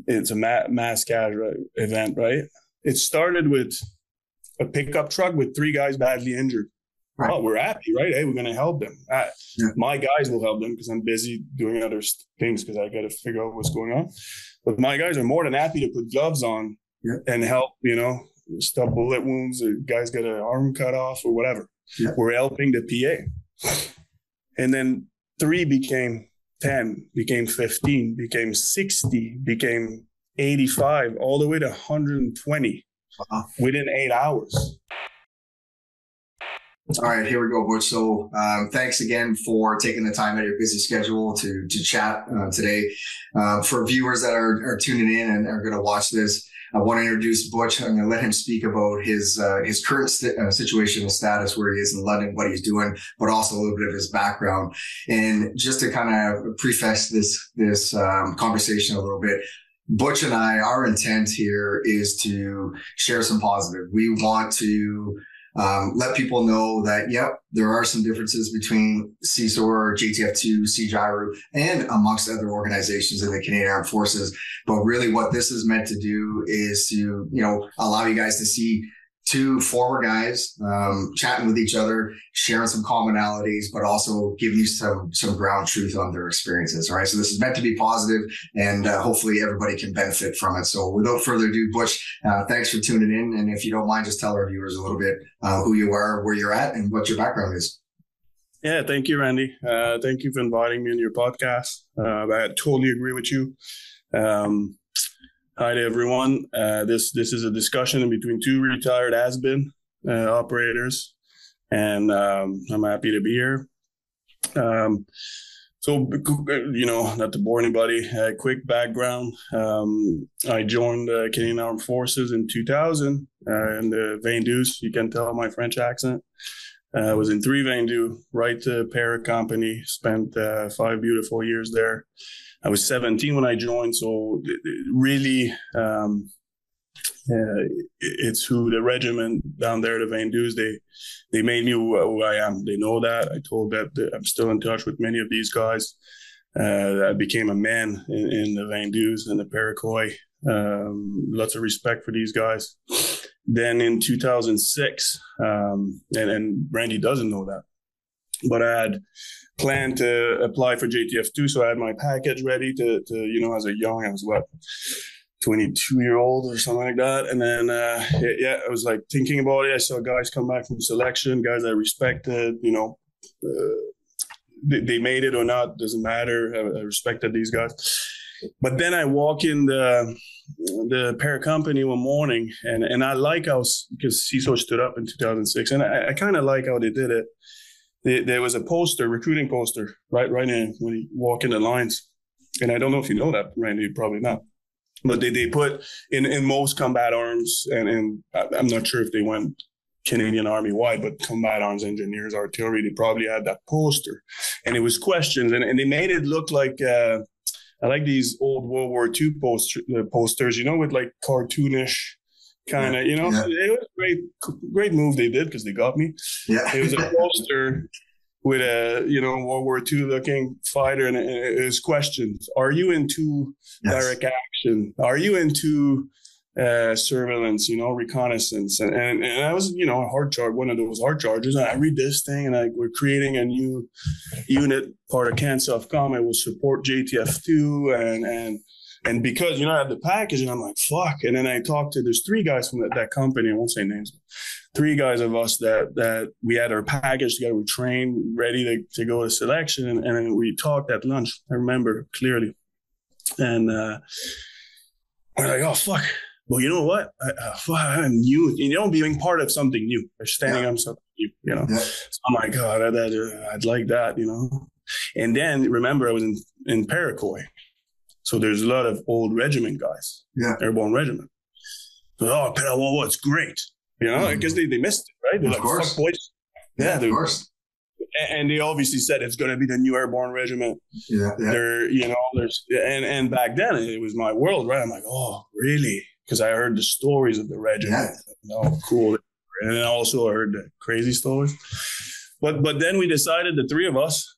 it's a mass casual event, right? It started with a pickup truck with 3 guys badly injured. Right. Oh, we're happy, right? Hey, we're going to help them. Yeah. My guys will help them because I'm busy doing other things because I got to figure out what's going on. But my guys are more than happy to put gloves on and help, stop bullet wounds. The guy's got an arm cut off or whatever. Yeah. We're helping the PA. And then 3 became 10, became 15, became 60, became 85, all the way to 120 within 8 hours. All right, here we go, Butch. So thanks again for taking the time out of your busy schedule to chat today. For viewers that are tuning in and are going to watch this, I want to introduce Butch. I'm going to let him speak about his current situation and status, where he is in London, what he's doing, but also a little bit of his background. And just to kind of preface this conversation a little bit, Butch and I, our intent here is to share some positive. We want to let people know that, there are some differences between CSOR, JTF2, CJIRU, and amongst other organizations in the Canadian Armed Forces. But really what this is meant to do is to, allow you guys to see 2 former guys chatting with each other, sharing some commonalities, but also giving you some ground truth on their experiences. All right. So this is meant to be positive, and hopefully everybody can benefit from it. So without further ado, Butch, thanks for tuning in. And if you don't mind, just tell our viewers a little bit who you are, where you're at, and what your background is. Yeah, thank you, Randy. Thank you for inviting me on your podcast. I totally agree with you. Hi to everyone. This is a discussion between 2 retired has-been operators, and I'm happy to be here. So, not to bore anybody, quick background. I joined the Canadian Armed Forces in 2000 in the Vendus. You can tell my French accent. I was in 3 Vendus, right to para company, spent 5 beautiful years there. I was 17 when I joined, so really, it's who the regiment down there, the Vendus, they made me who I am. They know that. I told that I'm still in touch with many of these guys. I became a man in the Vendus and the Paracoy. Lots of respect for these guys. Then in 2006, and Randy doesn't know that, but I had planned to apply for JTF2, so I had my package ready to as a young, I was 22-year-old or something like that. And then, I was like thinking about it. I saw guys come back from selection, guys I respected, they made it or not, doesn't matter. I respected these guys. But then I walk in the para company one morning, and I like how, because CSOR stood up in 2006, and I kind of like how they did it. There was a poster, recruiting poster, right in when you walk in the lines. And I don't know if you know that, Randy, probably not. But they put in most combat arms, and I'm not sure if they went Canadian Army wide, but combat arms, engineers, artillery, they probably had that poster. And it was questions, and they made it look like, I like these old World War II posters, with like cartoonish kind of, It was a great move they did because they got me. Yeah. It was a poster with a, World War II looking fighter, and it was questions. Are you into direct action? Are you into surveillance, reconnaissance? And I was, one of those hard charges. And I read this thing, and we're creating a new unit, part of CANSOFCOM. I will support JTF2 and because, I had the package, and I'm like, fuck. And then I talked to, there's 3 guys from that company, I won't say names, 3 guys of us that we had our package together, we trained, ready to go to selection. And then we talked at lunch, I remember clearly. And we're like, oh, fuck. Well, you know what? I'm new, being part of something new, or standing on something new, So I'm like, God, I'd like that, And then remember, I was in Paracoy. So there's a lot of old regiment guys, airborne regiment. So, well, it's great, because they missed it, right? They're like, fuck boys. Yeah, of course. And they obviously said it's going to be the new airborne regiment. Yeah. They're, and back then it was my world, right? I'm like, oh, really? Because I heard the stories of the regiment. Oh, cool. And I also heard the crazy stories. But then we decided, the 3 of us,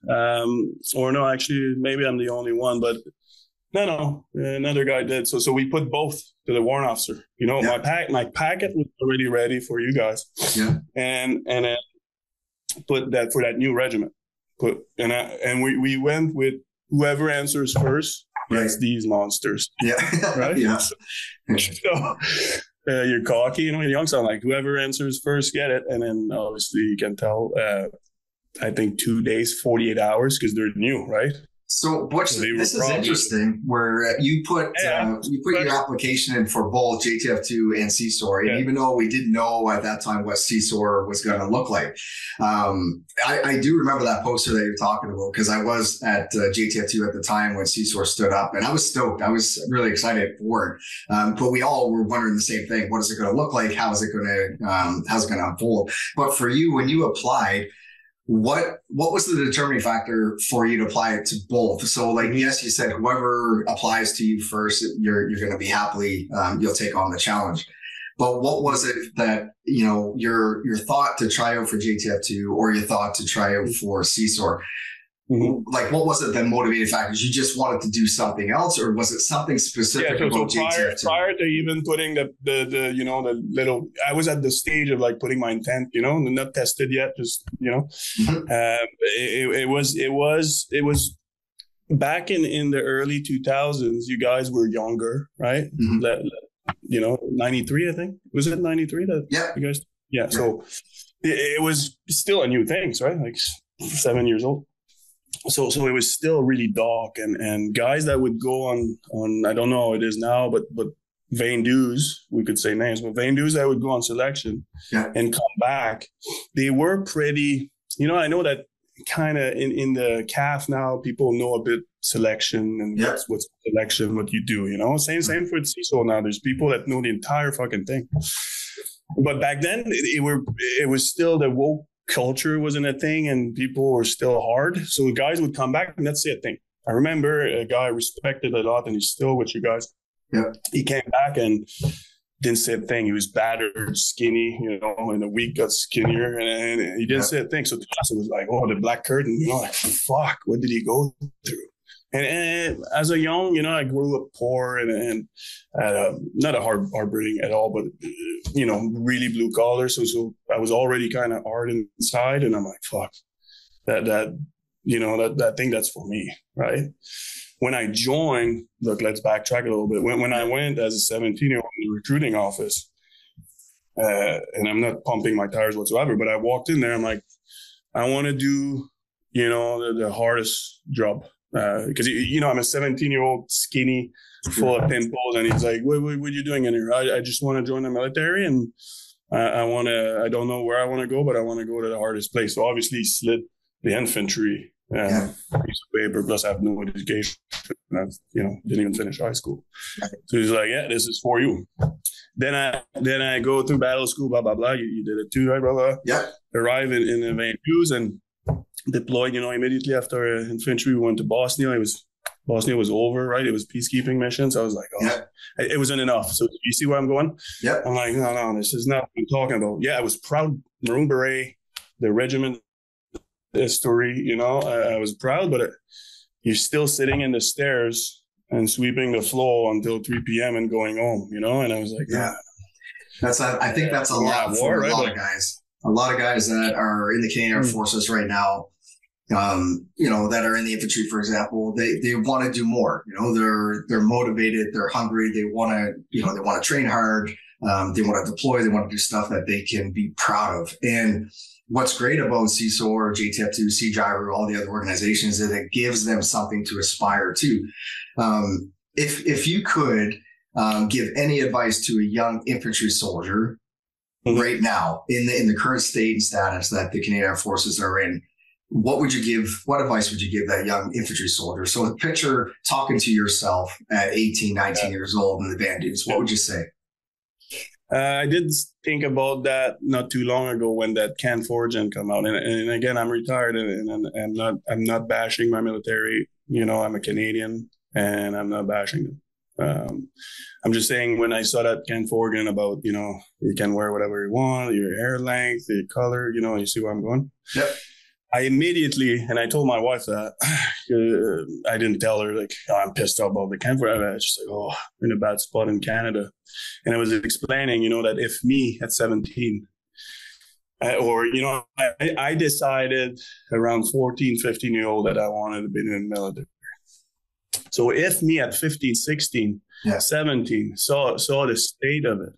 or no, actually, maybe I'm the only one, but No, another guy did. So we put both to the warrant officer. You know, my packet was already ready for you guys. Yeah. And put that for that new regiment. We went with whoever answers first gets these monsters. Yeah. Right? Yeah. So you're cocky, you know, young sound like whoever answers first get it. And then obviously you can tell, I think 2 days, 48 hours because they're new, right? So, Butch, this is interesting. Where you put your application in for both JTF2 and CSOR, and even though we didn't know at that time what CSOR was going to look like, I do remember that poster that you're talking about because I was at JTF2 at the time when CSOR stood up, and I was stoked. I was really excited for it. But we all were wondering the same thing: what is it going to look like? How is it going to unfold? But for you, when you applied, what was the determining factor for you to apply it to both? So like, yes, you said whoever applies to you first, you're going to be happily, you'll take on the challenge. But what was it that, you know, your thought to try out for JTF2 or your thought to try out for CSOR? Like, what was it that motivated factors? You just wanted to do something else, or was it something specific about JTF2? Prior to even putting the you know, the little, I was at the stage of like putting my intent, you know, not tested yet, just, you know, it was back in the early 2000s. You guys were younger, right? You know, 93, I think. Was it 93 that you guys? Yeah. So it was still a new thing, right? Like 7 years old. So it was still really dark, and guys that would go on I don't know how it is now, but Vain Dues, we could say names, but Vain Dues that would go on selection and come back, they were pretty, you know, I know that kind of in the CAF now, people know a bit selection and what's selection, what you do, you know, same for CSO now. There's people that know the entire fucking thing. But back then it was still the woke culture wasn't a thing and people were still hard. So guys would come back and that's the thing. I remember a guy I respected a lot and he's still with you guys. Yeah. He came back and didn't say a thing. He was battered, skinny, you know, in a week got skinnier and he didn't say a thing. So the class was like, oh, the black curtain, you know, like, fuck, what did he go through? And as a young, you know, I grew up poor and not a hard-breathing at all, but, you know, really blue collar. So I was already kind of hard inside and I'm like, fuck, that you know, that thing that's for me, right? When I joined, look, let's backtrack a little bit. When I went as a 17-year-old in the recruiting office, and I'm not pumping my tires whatsoever, but I walked in there, I'm like, I want to do, you know, the hardest job. Because, you know, I'm a 17-year-old skinny, full of pimples. And he's like, what are you doing in here? I just want to join the military. And I don't know where I want to go, but I want to go to the hardest place. So obviously he slid the infantry piece of paper, plus I have no education. I, you know, didn't even finish high school. So he's like, yeah, this is for you. Then I go through battle school, blah, blah, blah. You did it too, right, blah, blah. Yeah. Arrive in the Vain Dues and deployed, you know, immediately after infantry. We went to Bosnia. Bosnia was over, right? It was peacekeeping missions. So I was like, it wasn't enough. So you see where I'm going? Yeah. I'm like, no, this is not what I'm talking about. Yeah, I was proud. Maroon Beret, the regiment history, you know, I was proud, but you're still sitting in the stairs and sweeping the floor until 3 p.m. and going home, you know? And I was like, I think that's a lot for a lot of guys. A lot of guys that are in the Canadian Armed Forces right now, you know, that are in the infantry, for example, they want to do more. You know, they're motivated, they're hungry, they want to train hard, they want to deploy, they want to do stuff that they can be proud of. And what's great about CSOR, JTF2, Sea Driver, all the other organizations is that it gives them something to aspire to. If you could give any advice to a young infantry soldier right now in the current state and status that the Canadian Armed Forces are in, what advice would you give that young infantry soldier? So picture talking to yourself at 18, 19 years old in the Vain Dues. What would you say? I did think about that not too long ago when that Can Forgen come out. And again, I'm retired and I'm not bashing my military. You know, I'm a Canadian and I'm not bashing them. I'm just saying when I saw that Can Forgen about, you know, you can wear whatever you want, your hair length, your color, you know, you see where I'm going? Yep. I immediately, and I told my wife that I didn't tell her like, oh, I'm pissed off about the camp. I was just like, oh, we're in a bad spot in Canada. And I was explaining, that if me at 17, I decided around 14, 15-year-old that I wanted to be in the military. So if me at 15, 16, 17 saw the state of it,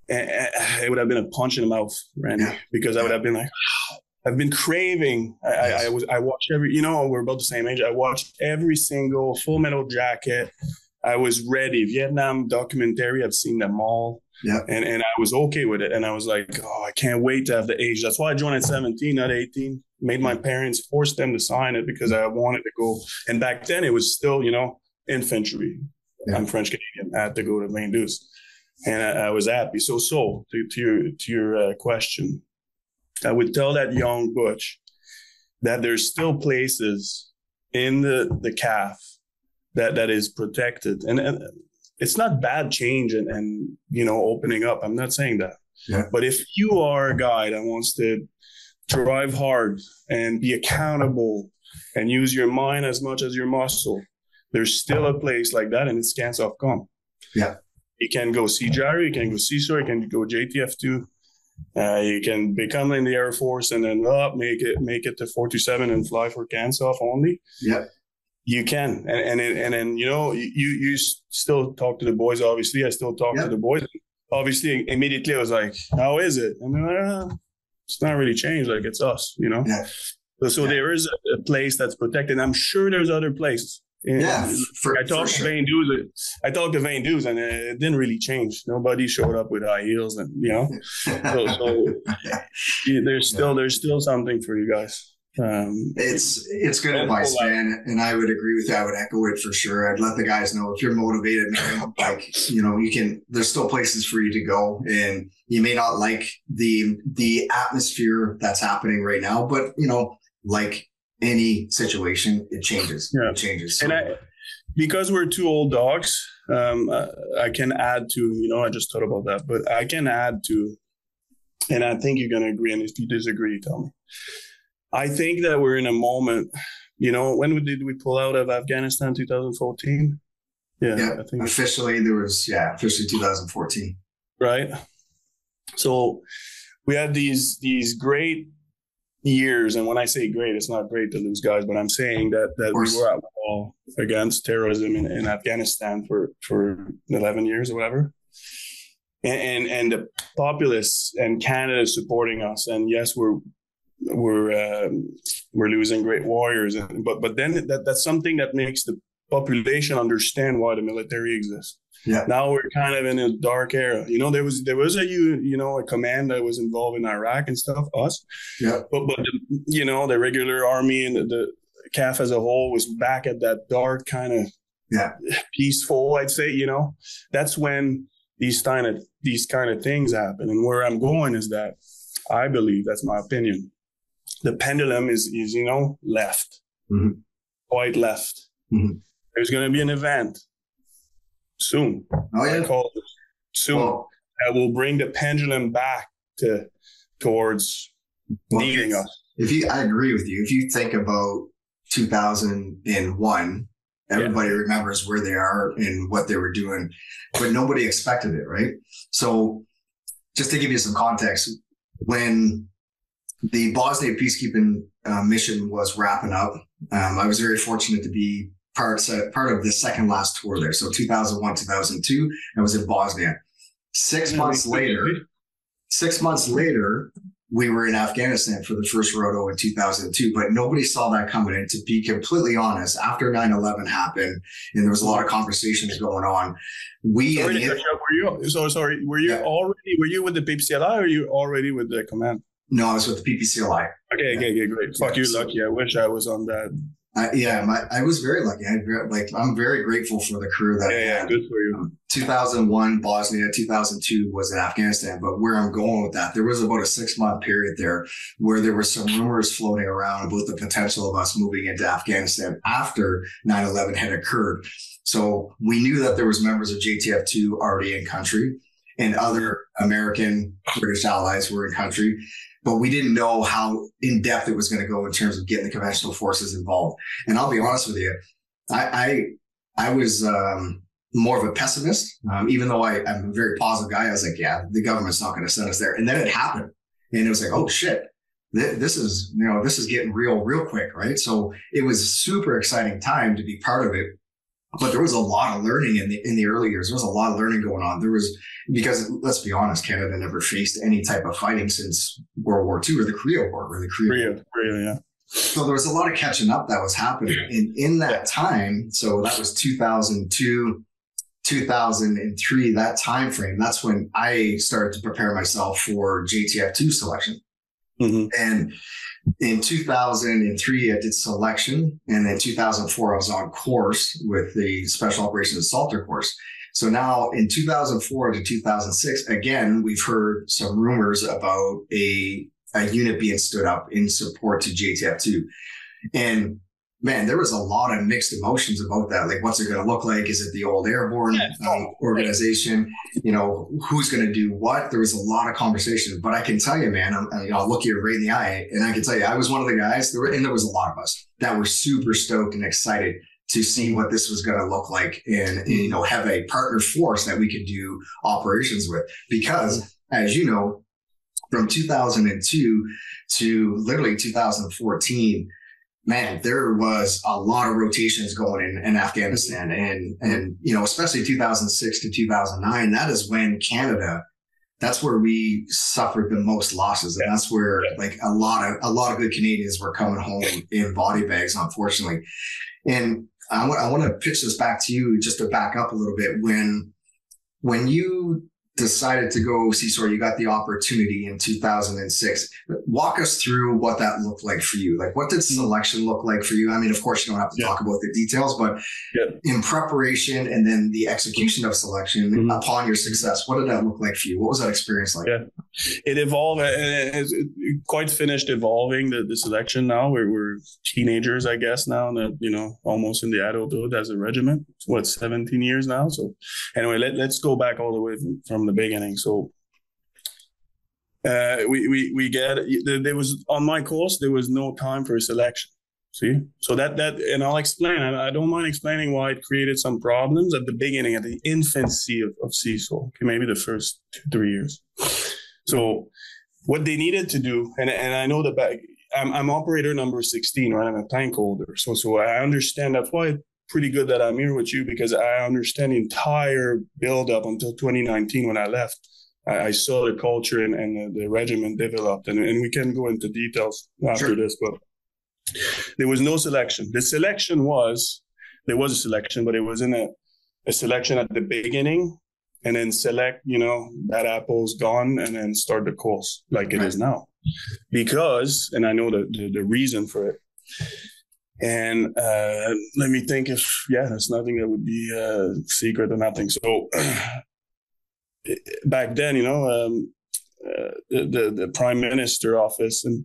it would have been a punch in the mouth, Randy, because I would have been like, I've been craving. I watched every, we're about the same age. I watched every single Full Metal Jacket. I was ready. Vietnam documentary, I've seen them all. Yeah. And I was okay with it. And I was like, oh, I can't wait to have the age. That's why I joined at 17, not 18. Made my parents force them to sign it because I wanted to go. And back then it was still, infantry. Yeah. I'm French Canadian. I had to go to Main Deuce. And I was happy. So to your question, I would tell that young Butch that there's still places in the CAF that is protected. And it's not bad change and opening up. I'm not saying that. Yeah. But if you are a guy that wants to drive hard and be accountable and use your mind as much as your muscle, there's still a place like that, and it's CSOR. Yeah. You can go CJAR, you can go CSOR, you can go JTF2. You can become in the Air Force and then make it to 427 and fly for CSOR only. Yeah. You can. And then, you still talk to the boys, obviously. I still talk to the boys. Obviously, immediately I was like, how is it? And it's not really changed. Like, it's us, Yeah. So there is a place that's protected. I'm sure there's other places. I talked to Vain Dues. I talked to Vain Dues, and it didn't really change. Nobody showed up with high heels, and so there's still something for you guys. It's good advice, man, and I would agree with you. I would echo it for sure. I'd let the guys know if you're motivated, man, like you can. There's still places for you to go, and you may not like the atmosphere that's happening right now, but like any situation, it changes. Yeah. It changes. So, and because we're two old dogs, I can add to, I just thought about that, but I can add to, and I think you're going to agree, and if you disagree, tell me. I think that we're in a moment, when did we pull out of Afghanistan, 2014? Yeah, I think officially there was, officially 2014. Right. So we had these great years, and when I say great, it's not great to lose guys, but I'm saying that we were at war against terrorism in Afghanistan for 11 years or whatever, and the populace and Canada is supporting us, and yes, we're losing great warriors, but then that's something that makes the population understand why the military exists. Yeah. Now we're kind of in a dark era. There was a command that was involved in Iraq and stuff. Us. Yeah. But the regular army and the CAF as a whole was back at that dark kind of peaceful. I'd say that's when these kind of things happen. And where I'm going is that I believe, that's my opinion, the pendulum is left, quite left. Mm-hmm. There's going to be an event soon. Oh, yeah. I call it soon. That will bring the pendulum back towards needing us. I agree with you. If you think about 2001, everybody remembers where they are and what they were doing, but nobody expected it, right? So just to give you some context, when the Bosnia peacekeeping mission was wrapping up, I was very fortunate to be part of the second last tour there. So 2001, 2002, I was in Bosnia. 6 months later, we were in Afghanistan for the first roto in 2002, but nobody saw that coming. And to be completely honest, after 9/11 happened and there was a lot of conversations going on, were you already with the PPCLI or were you already with the command? No, I was with the PPCLI. Okay, great. Fuck you, lucky. I wish I was on that. I was very lucky. I'm very grateful for the career that I had. Good for you. 2001 Bosnia, 2002 was in Afghanistan. But where I'm going with that, there was about a 6-month period there where there were some rumors floating around about the potential of us moving into Afghanistan after 9/11 had occurred. So we knew that there was members of JTF2 already in country, and other American, British allies were in country. but we didn't know how in depth it was going to go in terms of getting the conventional forces involved. And I'll be honest with you, I was more of a pessimist, even though I'm a very positive guy. I was like, yeah, the government's not going to send us there. And then it happened, and it was like, oh shit, this is getting real quick, right? So it was a super exciting time to be part of it. But there was a lot of learning in the early years. There was a lot of learning going on. Because let's be honest, Canada never faced any type of fighting since World War II or the Korea War. Korea, yeah. So there was a lot of catching up that was happening. And in that time, so that was 2002, 2003, that time frame, that's when I started to prepare myself for JTF2 selection. Mm-hmm. And in 2003, I did selection. And then 2004, I was on course with the Special Operations Assaulter course. So now in 2004 to 2006, again, we've heard some rumors about a unit being stood up in support to JTF2. And man, there was a lot of mixed emotions about that. Like, what's it going to look like? Is it the old airborne organization? You know, who's going to do what? There was a lot of conversation, but I can tell you, man, I'll look you right in the eye, and I can tell you, I was one of the guys, there was a lot of us that were super stoked and excited to see what this was going to look like and, you know, have a partner force that we could do operations with. Because, as you know, from 2002 to literally 2014, man, there was a lot of rotations going in Afghanistan, and you know, especially 2006 to 2009. That is when Canada, that's where we suffered the most losses, and that's where like a lot of good Canadians were coming home in body bags, unfortunately. And I want to pitch this back to you just to back up a little bit. When you decided to go CSOR, you got the opportunity in 2006. Walk us through what that looked like for you. Like, what did selection look like for you? I mean, of course, you don't have to talk about the details, but in preparation and then the execution of selection upon your success, what did that look like for you? What was that experience like? Yeah, it evolved. It's quite finished evolving the selection now. We're teenagers, I guess, now that, you know, almost in the adulthood as a regiment. What, 17 years now? So anyway, let's go back all the way from the beginning. So we get, there was, on my course, there was no time for a selection. See? So that, and I'll explain, I don't mind explaining why it created some problems at the beginning, at the infancy of CSOR, okay, maybe the first 2-3 years. So what they needed to do, and I know that I'm operator number 16, right? I'm a tank holder. So I understand. That's why it's pretty good that I'm here with you, because I understand the entire build up until 2019 when I left. I saw the culture and the regiment developed, and we can go into details after this, but there was no selection. There was a selection, but it was in a selection at the beginning, and then select, you know, that apple's gone, and then start the course like it is now. Because, and I know the reason for it. And let me think if, there's nothing that would be secret or nothing. So back then, you know, the Prime Minister office and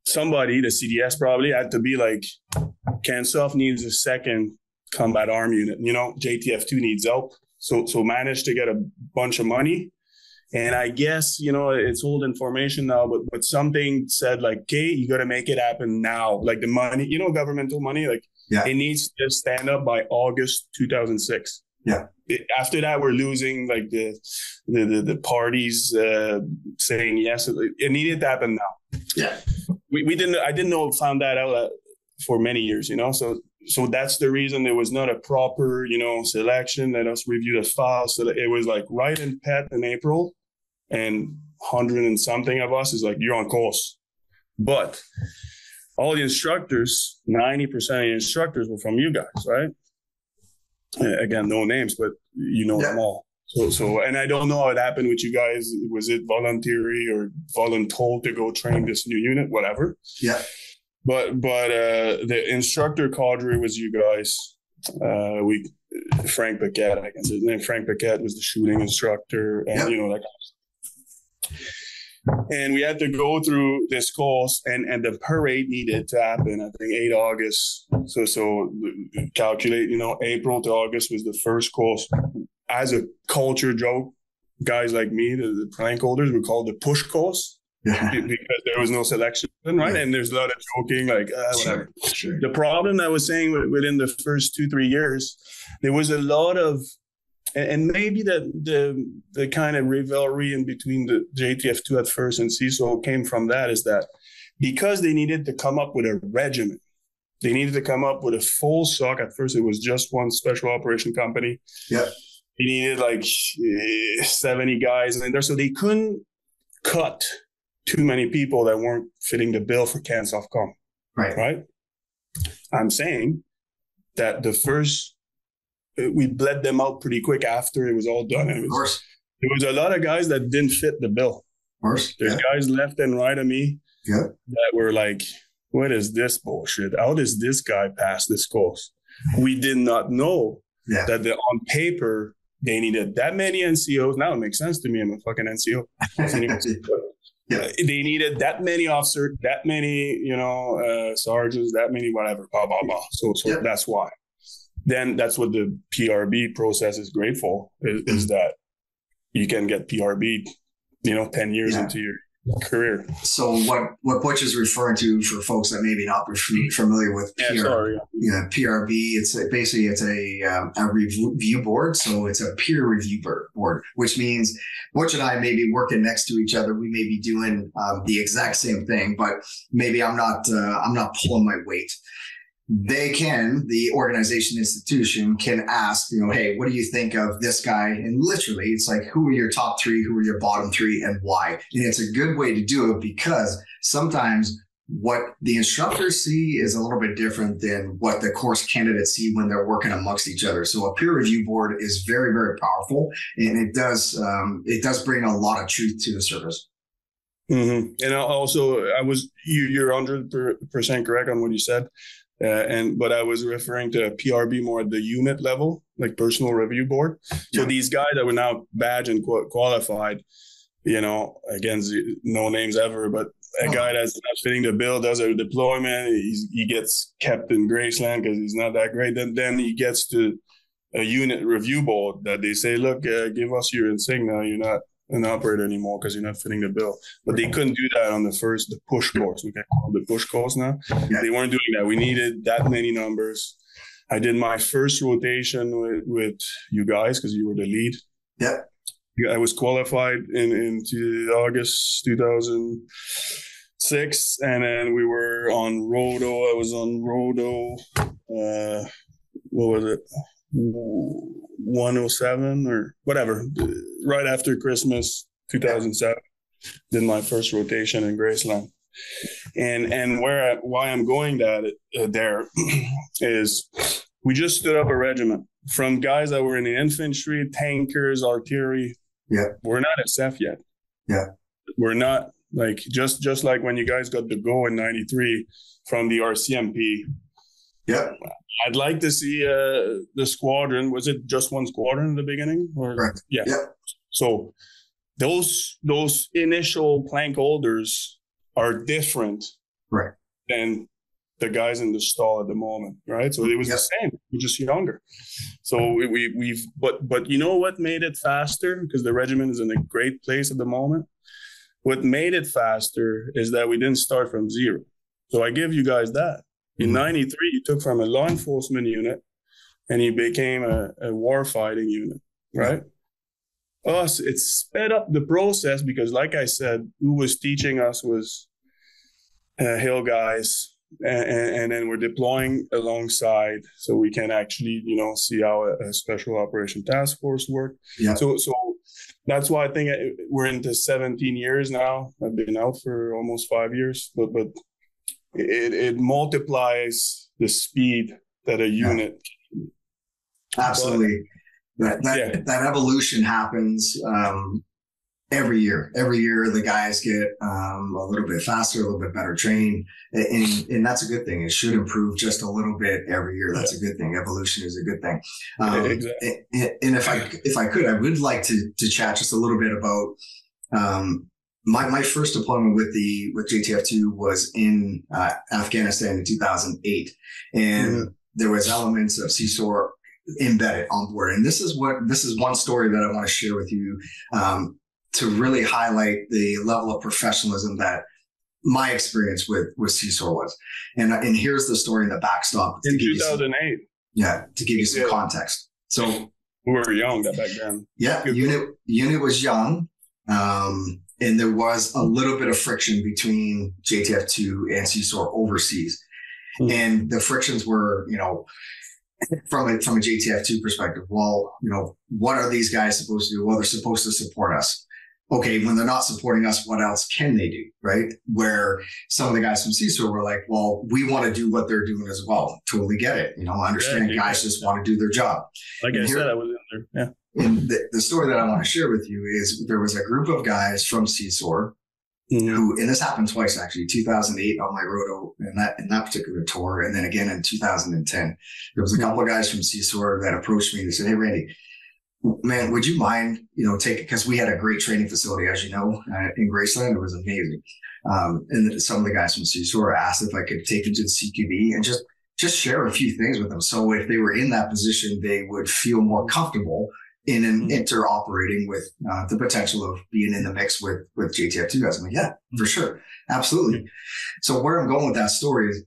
somebody, the CDS probably, had to be like, CANSOF needs a second combat arm unit. You know, JTF2 needs help. So managed to get a bunch of money. And I guess, you know, it's old information now, but something said like, okay, you got to make it happen now. Like the money, you know, governmental money, like it needs to stand up by August 2006. Yeah. After that, we're losing like the parties saying yes. It needed to happen now. Yeah. I didn't found that out for many years, you know, so that's the reason there was not a proper, you know, selection. Let us review the files. So it was like right in PET in April, and 100 and something of us is like, you're on course. But all the instructors, 90% of the instructors were from you guys, right? Again, no names, but you know them all. So, and I don't know how it happened with you guys. Was it voluntary or voluntold to go train this new unit, whatever? Yeah. But the instructor cadre was you guys. Frank Paquette, I guess his name. Frank Paquette was the shooting instructor, and you know, that kind of stuff. And we had to go through this course, and the parade needed to happen, I think, 8 August. So calculate, you know, April to August was the first course. As a culture joke, guys like me, the plank holders, we call it the push course. because there was no selection, right? And there's a lot of joking, like whatever. Sure. The problem I was saying within the first 2-3 years, there was a lot of, and maybe the kind of rivalry in between the JTF2 at first and CSOR came from that, is that because they needed to come up with a regimen, they needed to come up with a full SOC. At first, it was just one special operation company. Yeah. They needed like 70 guys in there, so they couldn't cut too many people that weren't fitting the bill for CANSOFCOM. Right. I'm saying that we bled them out pretty quick after it was all done. And of course. There was a lot of guys that didn't fit the bill. Of course. There's guys left and right of me that were like, what is this bullshit? How does this guy pass this course? We did not know that on paper, they needed that many NCOs. Now it makes sense to me. I'm a fucking NCO. They needed that many officers, that many, sergeants, that many whatever, blah, blah, blah. So that's why. Then that's what the PRB process is great for, is that you can get PRB, 10 years into your career. So what Butch is referring to, for folks that maybe not be familiar with PRB, it's a review board. So it's a peer review board, which means Butch and I may be working next to each other. We may be doing the exact same thing, but maybe I'm not pulling my weight. The organization institution can ask, hey, what do you think of this guy? And literally it's like, who are your top 3? Who are your bottom 3 and why? And it's a good way to do it, because sometimes what the instructors see is a little bit different than what the course candidates see when they're working amongst each other. So a peer review board is very, very powerful, and it does bring a lot of truth to the service. Mm-hmm. And also, you're 100% correct on what you said. But I was referring to PRB more at the unit level, like personal review board. So these guys that were now badge and qualified, again, no names ever, but a guy that's not fitting the bill does a deployment. He gets kept in Graceland because he's not that great. Then he gets to a unit review board that they say, look, give us your insignia. You're not an operator anymore because you're not fitting the bill. But they couldn't do that on the push course. We can call it the push course now. They weren't doing that. We needed that many numbers. I did my first rotation with you guys because you were the lead. Yep. I was qualified into August 2006, and then we were on Rodo. I was on Rodo. What was it? 107 or whatever, right after Christmas 2007. Did my first rotation in Graceland. And why I'm going there is we just stood up a regiment from guys that were in the infantry, tankers, artillery. Yeah. We're not SF yet. Yeah. We're not like just like when you guys got to go in 93 from the RCMP. Yeah. I'd like to see the squadron. Was it just one squadron in the beginning? Right. Yeah. So those initial plank holders are different than the guys in the stall at the moment, right? So it was the same, we're just younger. So but you know what made it faster? Because the regiment is in a great place at the moment. What made it faster is that we didn't start from zero. So I give you guys that. In 93, you took from a law enforcement unit and you became a war-fighting unit, right? Us, it sped up the process because, like I said, who was teaching us was Hill guys, and then we're deploying alongside so we can actually, see how a special operation task force work. Yeah. So that's why I think we're into 17 years now. I've been out for almost 5 years, but it multiplies the speed that a unit can. Absolutely. That evolution happens every year. Every year the guys get a little bit faster, a little bit better trained, and that's a good thing. It should improve just a little bit every year. That's a good thing. Evolution is a good thing. Exactly. And if I could, I would like to chat just a little bit about my first deployment with JTF2 was in Afghanistan in 2008, and there was elements of CSOR embedded on board. And this is one story that I want to share with you. to really highlight the level of professionalism that my experience with CSOR was. And here's the story in the backstop. In 2008. To give you some context. So we were young back then. Yeah, unit was young. And there was a little bit of friction between JTF2 and CSOR overseas. Mm-hmm. And the frictions were, from a JTF2 perspective, well, what are these guys supposed to do? Well, they're supposed to support us. Okay, when they're not supporting us, what else can they do, right? Where some of the guys from CSOR were like, well, we want to do what they're doing as well. Totally get it. I understand guys just want to do their job. Like I said, I was in there. Yeah. And the story that I want to share with you is there was a group of guys from CSOR who, and this happened twice actually, 2008 on my roto in that particular tour, and then again in 2010. There was a couple of guys from CSOR that approached me and they said, "Hey, Randy, man, would you mind, because we had a great training facility, as you know, in Graceland. It was amazing. And some of the guys from CSOR asked if I could take them to the CQB and just share a few things with them. So if they were in that position, they would feel more comfortable in an interoperating with the potential of being in the mix with JTF2 guys." I'm like, yeah, for sure. Absolutely. So where I'm going with that story is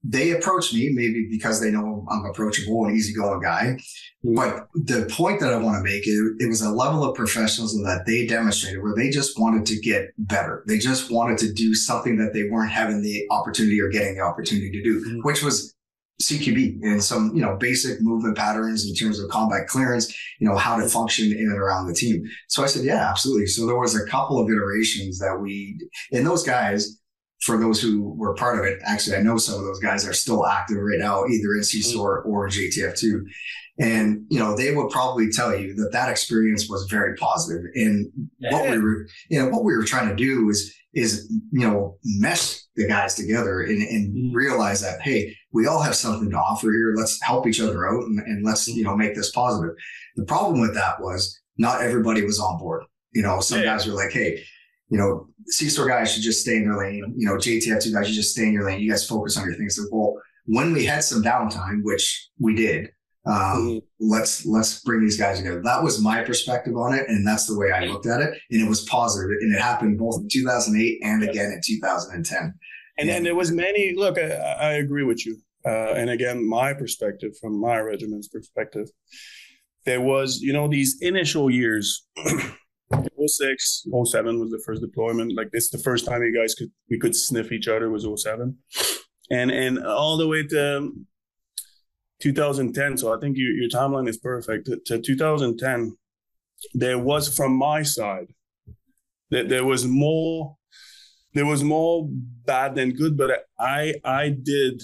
they approached me maybe because they know I'm approachable and easygoing guy. But the point that I want to make is it was a level of professionalism that they demonstrated where they just wanted to get better. They just wanted to do something that they weren't having the opportunity or getting the opportunity to do, which was CQB and some, basic movement patterns in terms of combat clearance, how to function in and around the team. So I said, yeah, absolutely. So there was a couple of iterations that and those guys, for those who were part of it, actually, I know some of those guys are still active right now, either in CSOR or JTF2. And, they would probably tell you that experience was very positive. And what we were trying to do is mesh the guys together and realize that, hey, we all have something to offer here. Let's help each other out and let's, make this positive. The problem with that was not everybody was on board. Some guys were like, hey, CSOR guys should just stay in their lane. JTF2 guys should just stay in your lane. You guys focus on your things. So, well, when we had some downtime, which we did, let's bring these guys together. That was my perspective on it. And that's the way I looked at it. And it was positive. And it happened both in 2008 and again in 2010. And there was many, look, I agree with you. And again, my perspective from my regiment's perspective, there was, these initial years, 06, 07 was the first deployment. Like this, the first time we could sniff each other was 07. And all the way to 2010. So I think your timeline is perfect. To 2010, there was, from my side, that there was more bad than good, but I did,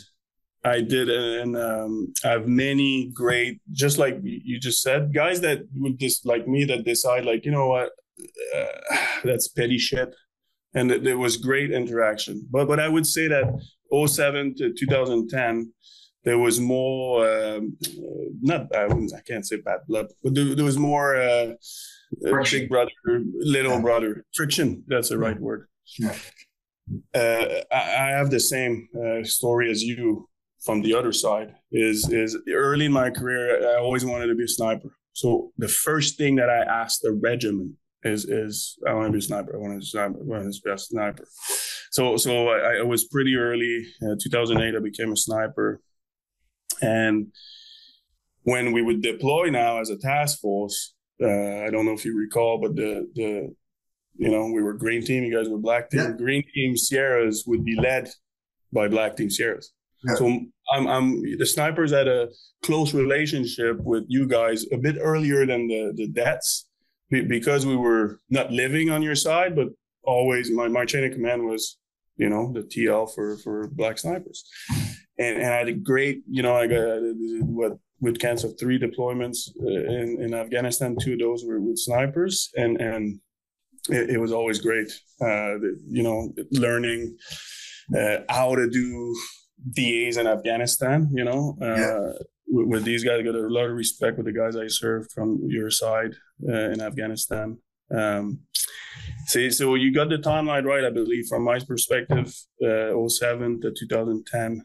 and I have many great, just like you just said, guys that would just like me that decide, like, what, that's petty shit, and there was great interaction. But I would say that 07 to 2010. There was more, I can't say bad blood, but there was more big brother, little brother, friction. That's the right word. Yeah. I have the same story as you from the other side. Is early in my career, I always wanted to be a sniper. So the first thing that I asked the regiment is I want to be a sniper. I want to be a sniper. So I was pretty early. 2008, I became a sniper. And when we would deploy now as a task force, I don't know if you recall, but we were green team, you guys were black team. Yeah. Green team Sierras would be led by black team Sierras. Yeah. So I'm the snipers had a close relationship with you guys a bit earlier than the Dets because we were not living on your side, but always my chain of command was, the TL for black snipers. And I had a great, I got with cancer 3 deployments in Afghanistan. 2 of those were with snipers, and it was always great. Learning how to do DAs in Afghanistan. With these guys, I got a lot of respect with the guys I served from your side in Afghanistan. So you got the timeline right, I believe, from my perspective, 07 to 2010.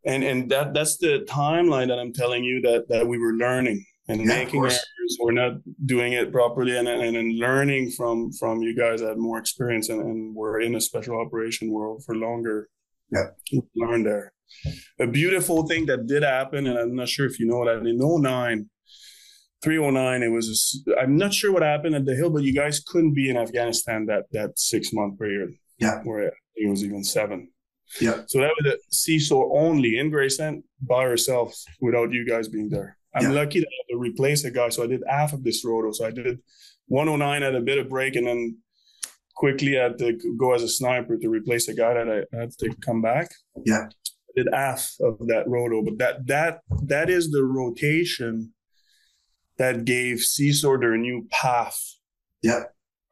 And that's the timeline that I'm telling you that we were learning. and making errors or not doing it properly, and then learning from you guys that had more experience and were in a special operation world for longer. Yeah, learn there. A beautiful thing that did happen, and I'm not sure if you know that, in 309, it was I'm not sure what happened at the Hill, but you guys couldn't be in Afghanistan that 6 month period. Yeah, where it was even 7. Yeah. So that was a CSOR only in Graceland by ourselves without you guys being there. I'm lucky to have to replace a guy. So I did half of this roto. So I did 109 at a bit of break, and then quickly had to go as a sniper to replace a guy that I had to come back. Yeah. I did half of that roto, but that is the rotation that gave CSOR their new path. Yeah.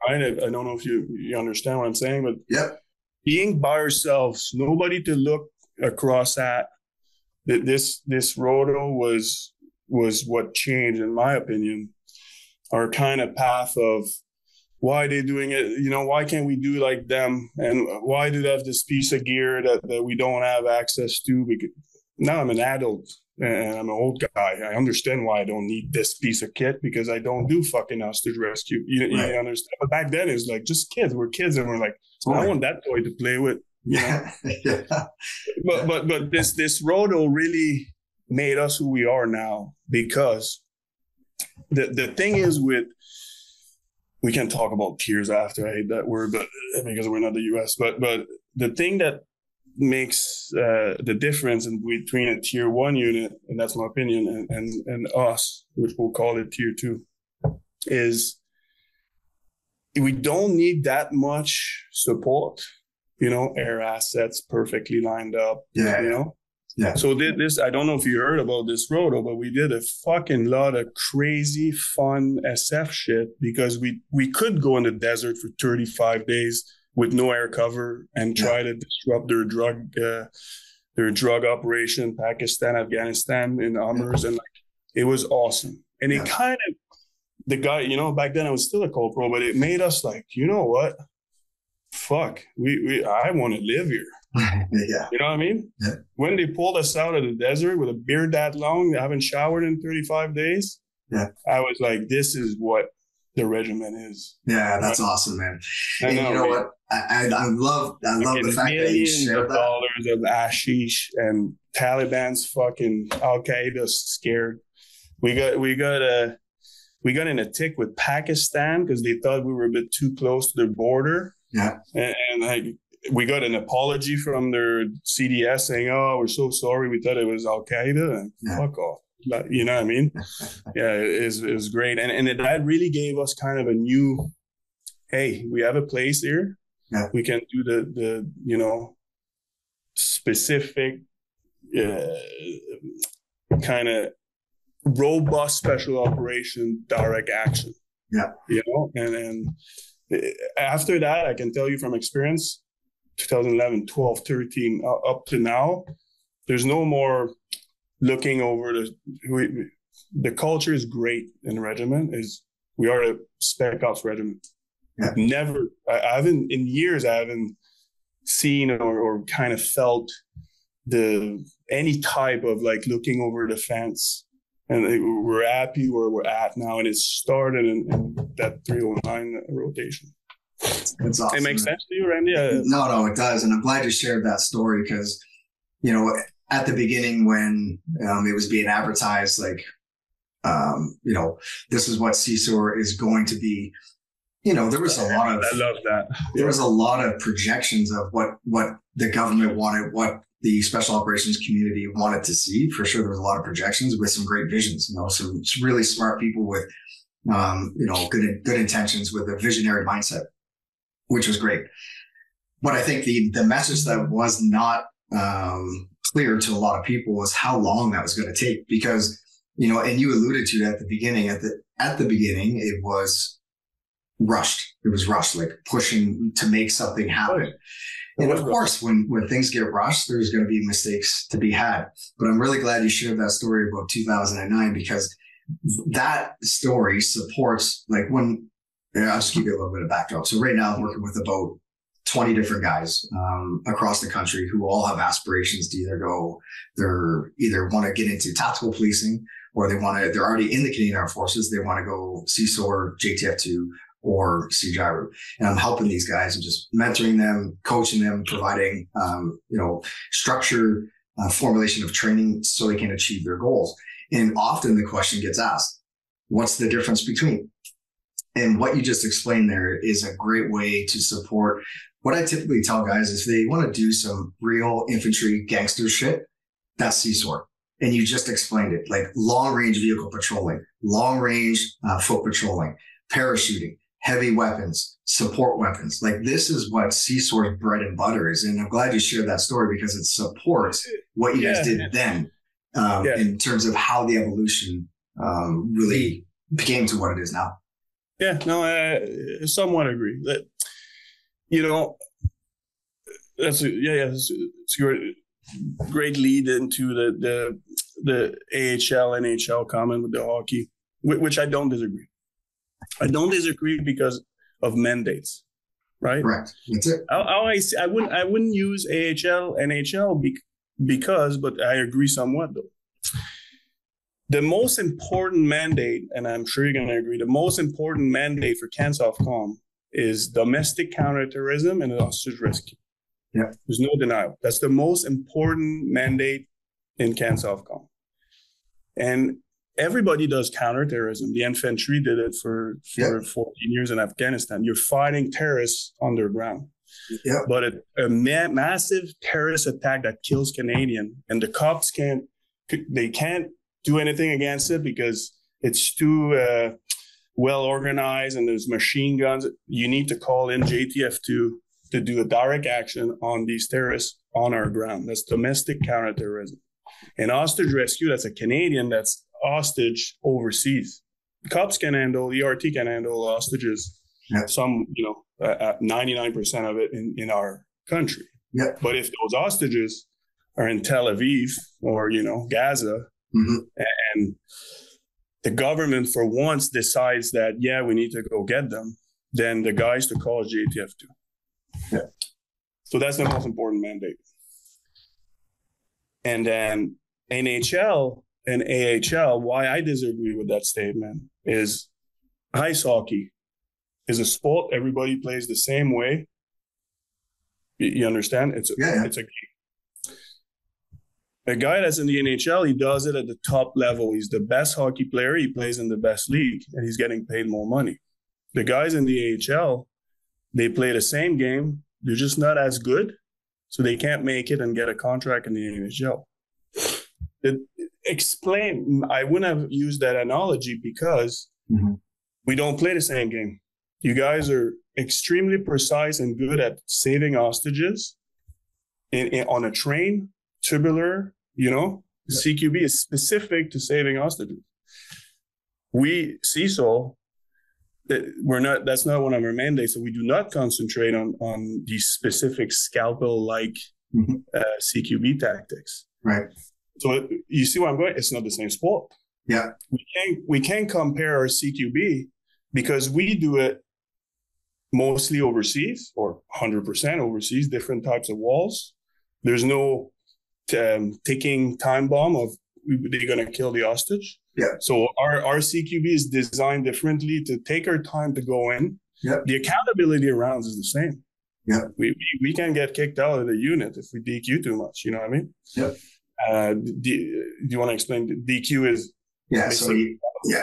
I don't know if you understand what I'm saying, but being by ourselves, nobody to look across at, this roto was what changed, in my opinion, our kind of path of why they're doing it. Why can't we do like them? And why do they have this piece of gear that we don't have access to? Because now I'm an adult and I'm an old guy. I understand why I don't need this piece of kit, because I don't do fucking hostage rescue. You understand? But back then it's like just kids. We're kids, and we're like, I want that toy to play with. But this roto really made us who we are now, because the thing is we can talk about tiers after. I hate that word, but because we're not the US. But the thing that makes the difference between a tier 1 unit, and that's my opinion, and us, which we'll call it tier 2, is we don't need that much support. Air assets perfectly lined up. Yeah. So this, I don't know if you heard about this roto, but we did a fucking lot of crazy fun SF shit, because we could go in the desert for 35 days with no air cover and try to disrupt their drug operation, Pakistan, Afghanistan, in Hummers, and it was awesome. And it kind of, the guy, back then I was still a co-pro, but it made us like, you know what? Fuck, I want to live here. Yeah. You know what I mean? Yeah. When they pulled us out of the desert with a beard that long, I haven't showered in 35 days. Yeah. I was like, this is what the regiment is. Yeah, that's awesome, man. And know, you know what? I love the fact that you shared that. Dollars of hashish and Taliban's fucking Al-Qaeda scared. We got in a tick with Pakistan because they thought we were a bit too close to their border. Yeah. And we got an apology from their CDS saying, "Oh, we're so sorry. We thought it was Al-Qaeda." And fuck off. You know what I mean? It was great. And that really gave us kind of a new, hey, we have a place here. Yeah. We can do the specific kind of robust special operation direct action. Yeah. And after that, I can tell you from experience, 2011, 12, 13, up to now, there's no more looking over the culture is great in the regiment. We are a spec ops regiment. Yeah. I haven't in years, I haven't seen or kind of felt any type of like looking over the fence. And we're happy where we're at now, and it started in that 309 rotation. That's awesome. It makes sense to you, Randy? No, it does. And I'm glad you shared that story because, at the beginning when it was being advertised, like, this is what CSOR is going to be, there was a lot of, I love that. There was a lot of projections of what the government wanted, what the special operations community wanted to see. For sure, there was a lot of projections with some great visions, some really smart people with, good intentions with a visionary mindset, which was great. But I think the message that was not clear to a lot of people was how long that was going to take, because, and you alluded to that at the beginning. At the beginning, it was rushed. It was rushed, like pushing to make something happen. And of course, when things get rushed, there's going to be mistakes to be had. But I'm really glad you shared that story about 2009, because that story supports, like, I'll just give you a little bit of backdrop. So right now I'm working with about 20 different guys across the country who all have aspirations to either want to get into tactical policing or they're already in the Canadian Armed Forces. They want to go CSOR, JTF2, or CGIRU. And I'm helping these guys and just mentoring them, coaching them, providing, structure, formulation of training so they can achieve their goals. And often the question gets asked, what's the difference between? And what you just explained there is a great way to support. What I typically tell guys is if they want to do some real infantry gangster shit, that's CSOR. And you just explained it, like long range vehicle patrolling, long range foot patrolling, parachuting, heavy weapons, support weapons. Like this is what CSOR's bread and butter is. And I'm glad you shared that story because it supports what you guys did then in terms of how the evolution really became to what it is now. Yeah, no, I somewhat agree. That, it's a great lead into the AHL, NHL comment with the hockey, which I don't disagree. I don't disagree because of mandates, right? Correct. That's it. I wouldn't use AHL, NHL because, but I agree somewhat though. The most important mandate, and I'm sure you're going to agree, the most important mandate for CANSOFCOM is domestic counterterrorism and hostage rescue. Yeah. There's no denial. That's the most important mandate in CANSOFCOM. And everybody does counterterrorism. The infantry did it for 14 years in Afghanistan. You're fighting terrorists underground. Yeah. But a massive terrorist attack that kills Canadian, and the cops can't do anything against it because it's too well organized and there's machine guns. You need to call in JTF2 to do a direct action on these terrorists on our ground. That's domestic counterterrorism. And hostage rescue, that's a Canadian that's hostage overseas. The cops can handle, the ERT can handle hostages. Yeah. Some, 99% of it in our country. Yeah. But if those hostages are in Tel Aviv or, Gaza, and the government for once decides that, we need to go get them, then the guys to call is JTF2. Yeah. So that's the most important mandate. And then NHL and AHL, why I disagree with that statement is ice hockey is a sport. Everybody plays the same way. You understand? It's a game. A guy that's in the NHL, he does it at the top level. He's the best hockey player. He plays in the best league, and he's getting paid more money. The guys in the AHL, they play the same game. They're just not as good, so they can't make it and get a contract in the NHL. I wouldn't have used that analogy because we don't play the same game. You guys are extremely precise and good at saving hostages on a train. Tubular, CQB is specific to saving hostages. We, CSOL, that's not one of our mandates, so we do not concentrate on these specific scalpel-like CQB tactics. Right. So you see where I'm going? It's not the same sport. Yeah. We can't compare our CQB because we do it mostly overseas or 100% overseas, different types of walls. There's no ticking time bomb of they're going to kill the hostage. Yeah. So our CQB is designed differently to take our time to go in. Yeah. The accountability around is the same. Yeah. We can get kicked out of the unit if we DQ too much. You know what I mean? Yeah. Do you want to explain? DQ is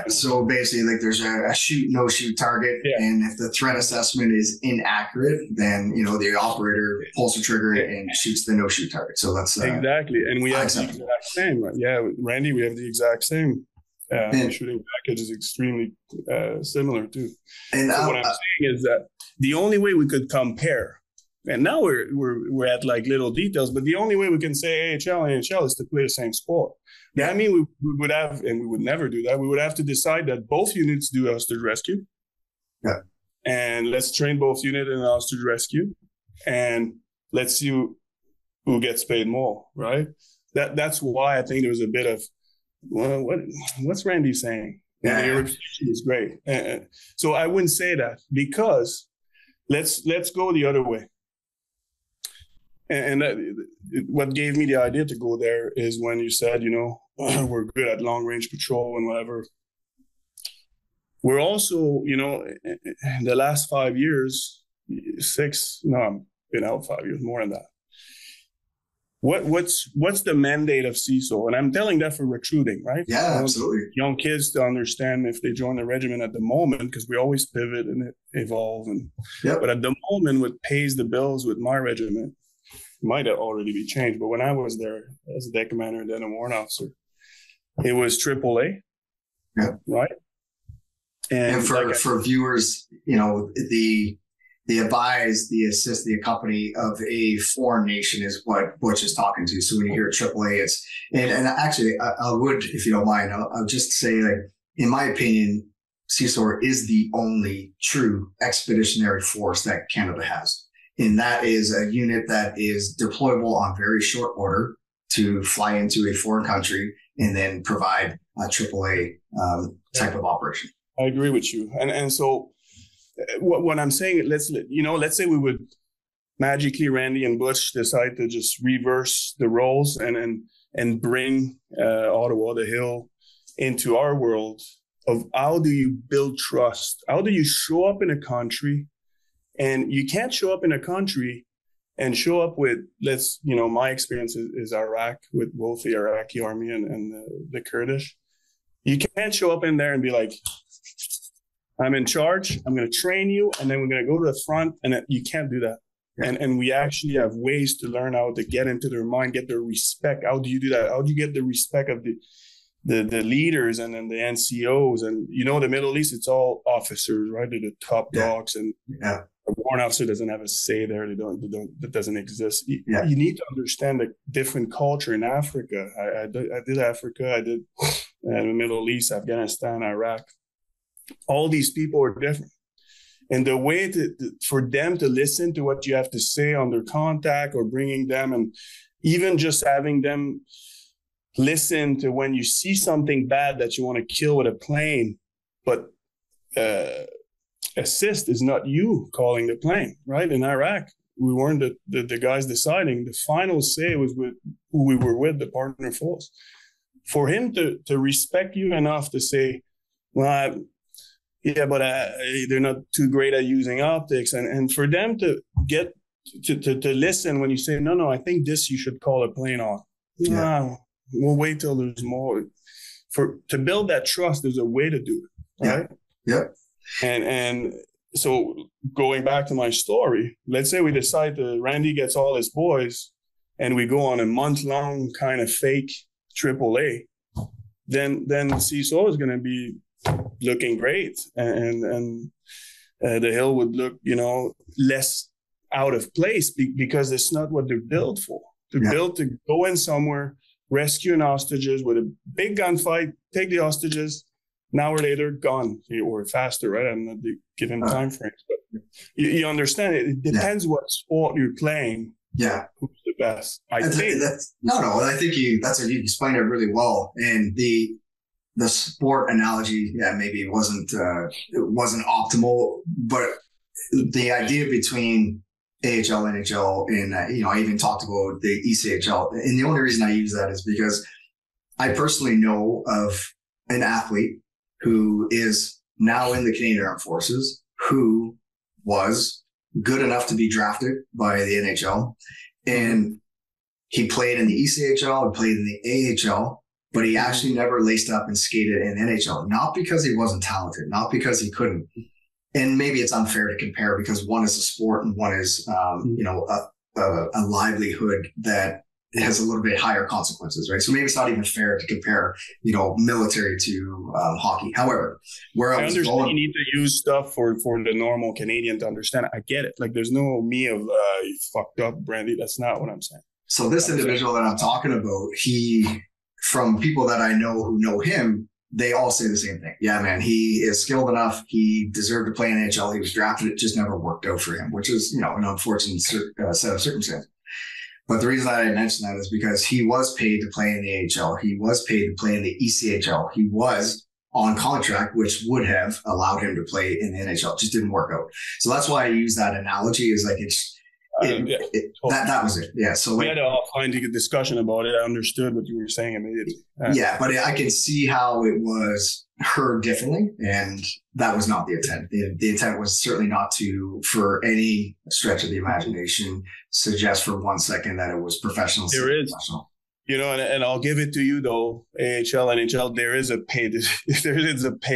So basically, like there's a shoot, no shoot target, and if the threat assessment is inaccurate, then the operator pulls the trigger and shoots the no shoot target. So that's exactly, and we have the exact same. Right? Yeah, Randy, we have the exact same. The shooting package is extremely similar too. And so what I'm saying is that the only way we could compare. And now we're at like little details, but the only way we can say AHL and NHL is to play the same sport. That means we would have, and we would never do that. We would have to decide that both units do hostage rescue. Yeah. And let's train both units in hostage rescue, and let's see who gets paid more. Right. That's why I think there was a bit of what's Randy saying? Yeah. Your reputation is great. So I wouldn't say that because let's go the other way. And what gave me the idea to go there is when you said, we're good at long range patrol and whatever. We're also, in the last 5 years, I've been out 5 years, more than that. What's the mandate of CSOR? And I'm telling that for recruiting, right? Yeah, absolutely. Young kids to understand if they join the regiment at the moment, because we always pivot and evolve. But at the moment, what pays the bills with my regiment might have already be changed. But when I was there as a deck commander and then a warrant officer, it was AAA, right? And for viewers, the advise, the assist, the accompany of a foreign nation is what Butch is talking to. So when you hear AAA, and actually, I would, if you don't mind, I'll just say that, in my opinion, CSOR is the only true expeditionary force that Canada has. And that is a unit that is deployable on very short order to fly into a foreign country and then provide a AAA type of operation. I agree with you. And so what I'm saying, let's say we would magically, Randy and Butch, decide to just reverse the roles and bring Ottawa, the Hill, into our world of how do you build trust? How do you show up in a country? And you can't show up in a country and show up with, my experience is Iraq, with both the Iraqi army and the Kurdish. You can't show up in there and be like, I'm in charge, I'm going to train you, and then we're going to go to the front, and you can't do that. And we actually have ways to learn how to get into their mind, get their respect. How do you do that? How do you get the respect of the leaders and then the NCOs? And, the Middle East, it's all officers, right? They're the top dogs, and a warrant officer doesn't have a say there. That doesn't exist. You need to understand the different culture in Africa. I did Africa. I did the Middle East, Afghanistan, Iraq. All these people are different. And the way for them to listen to what you have to say under contact, or bringing them, and even just having them listen to when you see something bad that you want to kill with a plane, but assist is not you calling the plane, right? In Iraq, we weren't the guys deciding. The final say was with who we were with, the partner force. For him to respect you enough to say, well, but they're not too great at using optics. And for them to get to listen when you say, no, I think this you should call a plane on. No, we'll wait till there's more. To build that trust, there's a way to do it, right? Yeah. And so going back to my story, let's say we decide Randy gets all his boys and we go on a month-long kind of fake AAA, then CSOR is going to be looking great, and the Hill would look, less out of place because it's not what they're built for. They're built to go in somewhere, rescuing hostages with a big gunfight, take the hostages. An hour later, gone, or faster, right? I'm not giving time frames, but you understand it. It depends what sport you're playing. Yeah, who's the best? I think you explained it really well, and the sport analogy, maybe it wasn't optimal, but the idea between AHL, NHL, and I even talked about the ECHL, and the only reason I use that is because I personally know of an athlete who is now in the Canadian Armed Forces, who was good enough to be drafted by the NHL, and he played in the ECHL, he played in the AHL. But he actually never laced up and skated in NHL, not because he wasn't talented, not because he couldn't. And maybe it's unfair to compare because one is a sport and one is, a livelihood that has a little bit higher consequences, right? So maybe it's not even fair to compare, military to hockey. However, where I understand you need to use stuff for the normal Canadian to understand it. I get it. Like there's no me of you fucked up, Brandy. That's not what I'm saying. So this individual that I'm talking about, from people that I know who know him, they all say the same thing. Yeah, man, he is skilled enough. He deserved to play in NHL. He was drafted. It just never worked out for him, which is, an unfortunate set of circumstances. But the reason that I mention that is because he was paid to play in the AHL. He was paid to play in the ECHL. He was on contract, which would have allowed him to play in the NHL. It just didn't work out. So that's why I use that analogy, is like That was it. Yeah. So we had a offline discussion about it. I understood what you were saying immediately. But I can see how it was heard differently, and that was not the intent. The intent was certainly not to, for any stretch of the imagination, suggest for 1 second that it was professional. There is. Professional. And I'll give it to you though, AHL, NHL, there is a pay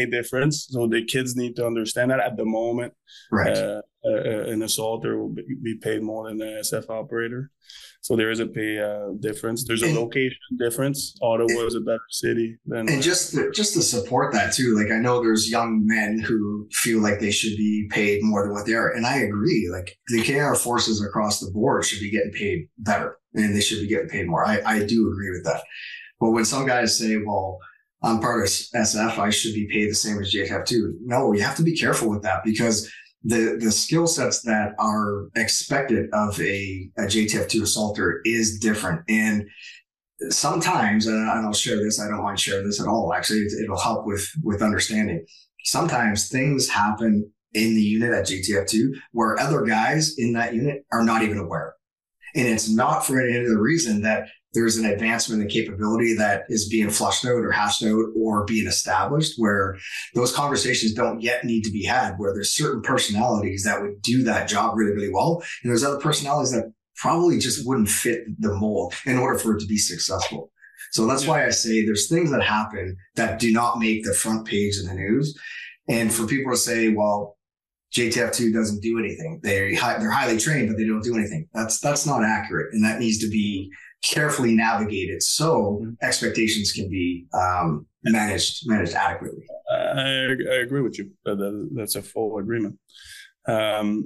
difference. So the kids need to understand that at the moment. Right. An assaulter will be paid more than an SF operator. So there is a pay difference. There's a location difference. Ottawa is a better city than. And just to support that too, like I know there's young men who feel like they should be paid more than what they are, and I agree. Like the KR forces across the board should be getting paid better, and they should be getting paid more. I do agree with that. But when some guys say, "Well, I'm part of SF, I should be paid the same as JTF2," no, you have to be careful with that, because the skill sets that are expected of a JTF2 assaulter is different. And sometimes, and I'll share this, I don't mind sharing this at all. Actually, it'll help with understanding. Sometimes things happen in the unit at JTF2 where other guys in that unit are not even aware. And it's not for any other reason that there's an advancement in capability that is being flushed out or hashed out or being established, where those conversations don't yet need to be had, where there's certain personalities that would do that job really, really well. And there's other personalities that probably just wouldn't fit the mold in order for it to be successful. So that's why I say there's things that happen that do not make the front page of the news. And for people to say, well, JTF2 doesn't do anything. They're highly trained, but they don't do anything. That's not accurate. And that needs to be carefully navigated so expectations can be managed adequately. I agree with you. That's a full agreement. Look,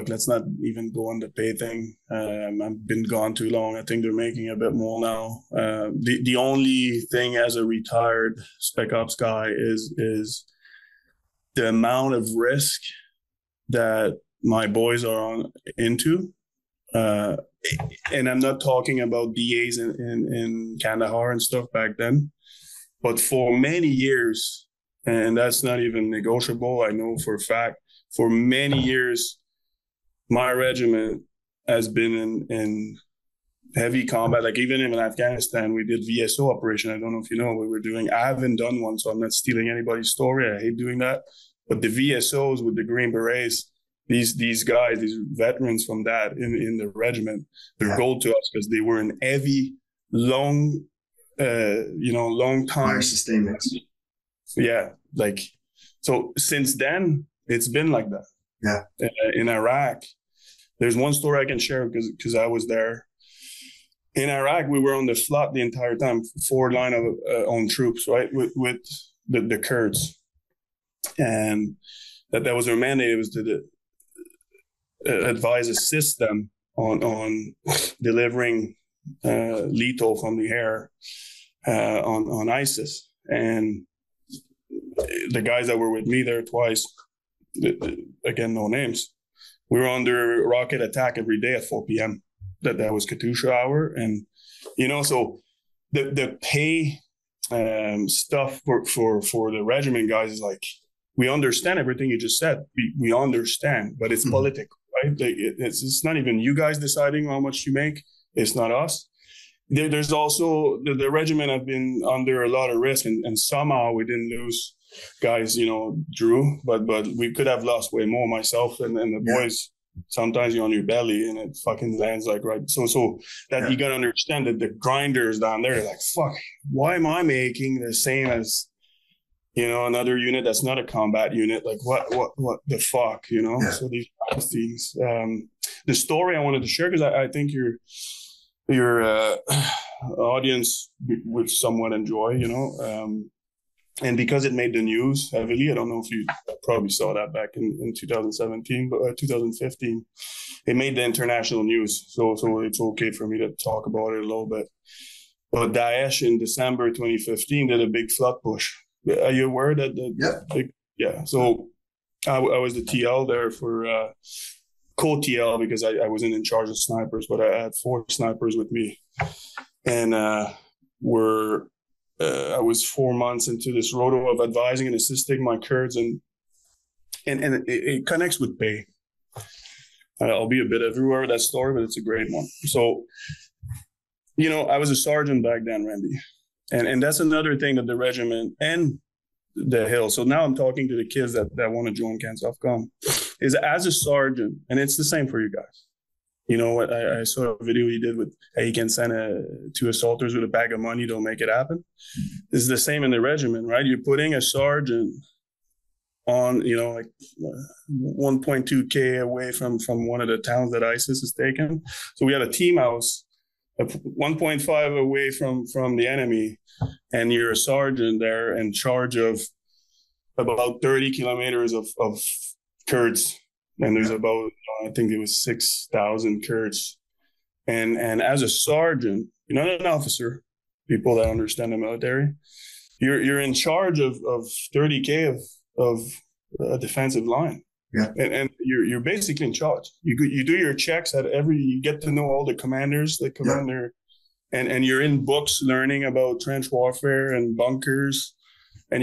let's not even go on the pay thing. I've been gone too long. I think they're making a bit more now. The only thing as a retired Spec Ops guy is the amount of risk that my boys are into. And I'm not talking about DAs in Kandahar and stuff back then, but for many years, and that's not even negotiable, I know for a fact, for many years, my regiment has been in heavy combat. Like even in Afghanistan, we did VSO operation. I don't know if you know what we were doing. I haven't done one, so I'm not stealing anybody's story. I hate doing that. But the VSOs with the Green Berets, these guys, these veterans from that in the regiment, they're gold to us because they were in heavy, long time. Fire sustainment. Yeah. So since then, it's been like that. Yeah. In Iraq, there's one story I can share because I was there. In Iraq, we were on the flood the entire time, forward line of own troops, right, with the Kurds. And that was our mandate. It was to advise, assist them on delivering lethal from the air on ISIS. And the guys that were with me there twice, again, no names, we were under rocket attack every day at 4 p.m. That was Katusha hour. And, so the pay stuff for the regiment guys is like, we understand everything you just said. We understand, but it's political, right? Like it's not even you guys deciding how much you make. It's not us. There's also the regiment have been under a lot of risk, and somehow we didn't lose guys, Drew, but we could have lost way more, myself and the boys. Sometimes you're on your belly and it fucking lands like right. So that you got to understand that the grinders down there, they're like, fuck, why am I making the same as, another unit that's not a combat unit? Like what the fuck, So these things. The story I wanted to share, because I think your audience would somewhat enjoy, and because it made the news heavily, I don't know if you probably saw that back in 2017, but 2015, it made the international news. So it's okay for me to talk about it a little bit. But Daesh in December 2015 did a big flood push. Are you aware that? Yeah. So I was the TL there for co-TL because I wasn't in charge of snipers, but I had 4 snipers with me. And I was 4 months into this roto of advising and assisting my Kurds, and it connects with pay. I'll be a bit everywhere with that story, but it's a great one. So, I was a sergeant back then, Randy. And that's another thing that the regiment and the Hill. So now I'm talking to the kids that want to join CANSOFCOM is as a sergeant, and it's the same for you guys. You know what? I saw a video you did with, hey, you can send two assaulters with a bag of money, they'll make it happen. It's the same in the regiment, right? You're putting a sergeant on, like 1.2K away from one of the towns that ISIS has taken. So we have a team house 1.5 away from the enemy, and you're a sergeant there in charge of about 30 kilometers of Kurds. And there's about, I think it was 6,000 Kurds. And as a sergeant, you're not an officer, people that understand the military, you're in charge of 30K of a defensive line. Yeah. And you're basically in charge. You do your checks you get to know all the commanders, the commander, and you're in books learning about trench warfare and bunkers. And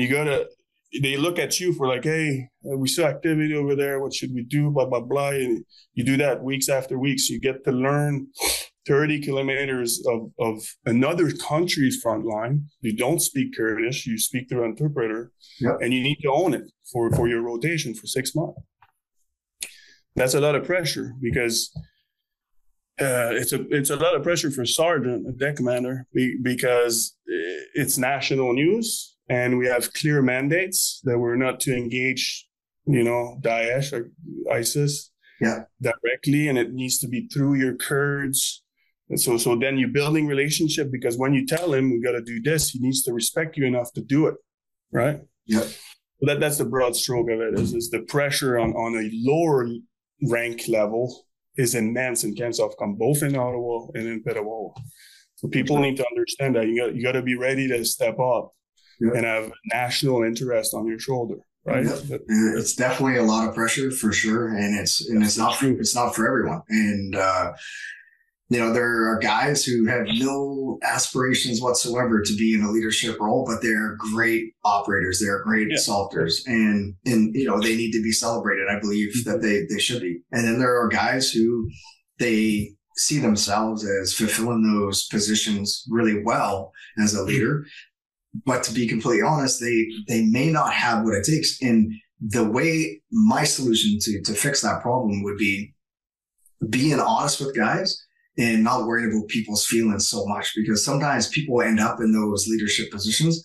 they look at you for like, hey, we saw activity over there. What should we do? Blah, blah, blah. And you do that weeks after weeks. You get to learn 30 kilometers of another country's front line. You don't speak Kurdish. You speak through an interpreter. Yep. And you need to own it for your rotation for 6 months. That's a lot of pressure because it's a lot of pressure for sergeant, a deck commander, because it's national news and we have clear mandates that we're not to engage, Daesh or ISIS directly, and it needs to be through your Kurds. And so then you're building relationship because when you tell him we got to do this, he needs to respect you enough to do it, right? Yeah. That's the broad stroke of it. Is the pressure on a lower rank level is immense in CANSOFCOM, both in Ottawa and in Petawawa. So people need to understand that you got to be ready to step up and have national interest on your shoulder, right? Yep. It's definitely a lot of pressure for sure, and it's not for everyone. And there are guys who have no aspirations whatsoever to be in a leadership role, but they're great operators. They're great assaulters, and they need to be celebrated. I believe that they should be. And then there are guys who they see themselves as fulfilling those positions really well as a leader. But to be completely honest, they may not have what it takes. And the way my solution to fix that problem would be being honest with guys and not worrying about people's feelings so much, because sometimes people end up in those leadership positions.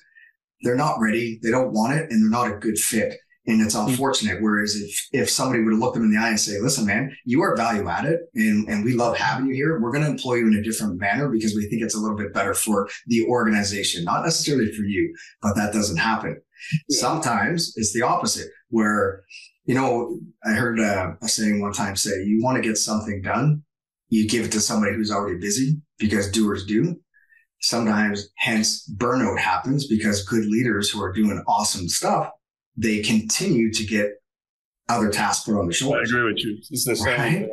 They're not ready. They don't want it, and they're not a good fit. And it's unfortunate. Whereas if somebody would have looked them in the eye and say, listen, man, you are value added and we love having you here. We're going to employ you in a different manner because we think it's a little bit better for the organization, not necessarily for you, but that doesn't happen. Yeah. Sometimes it's the opposite where, I heard a saying one time say, you want to get something done, you give it to somebody who's already busy, because doers do. Sometimes, hence, burnout happens because good leaders who are doing awesome stuff, they continue to get other tasks put on their shoulders. I agree with you. It's the same. Right?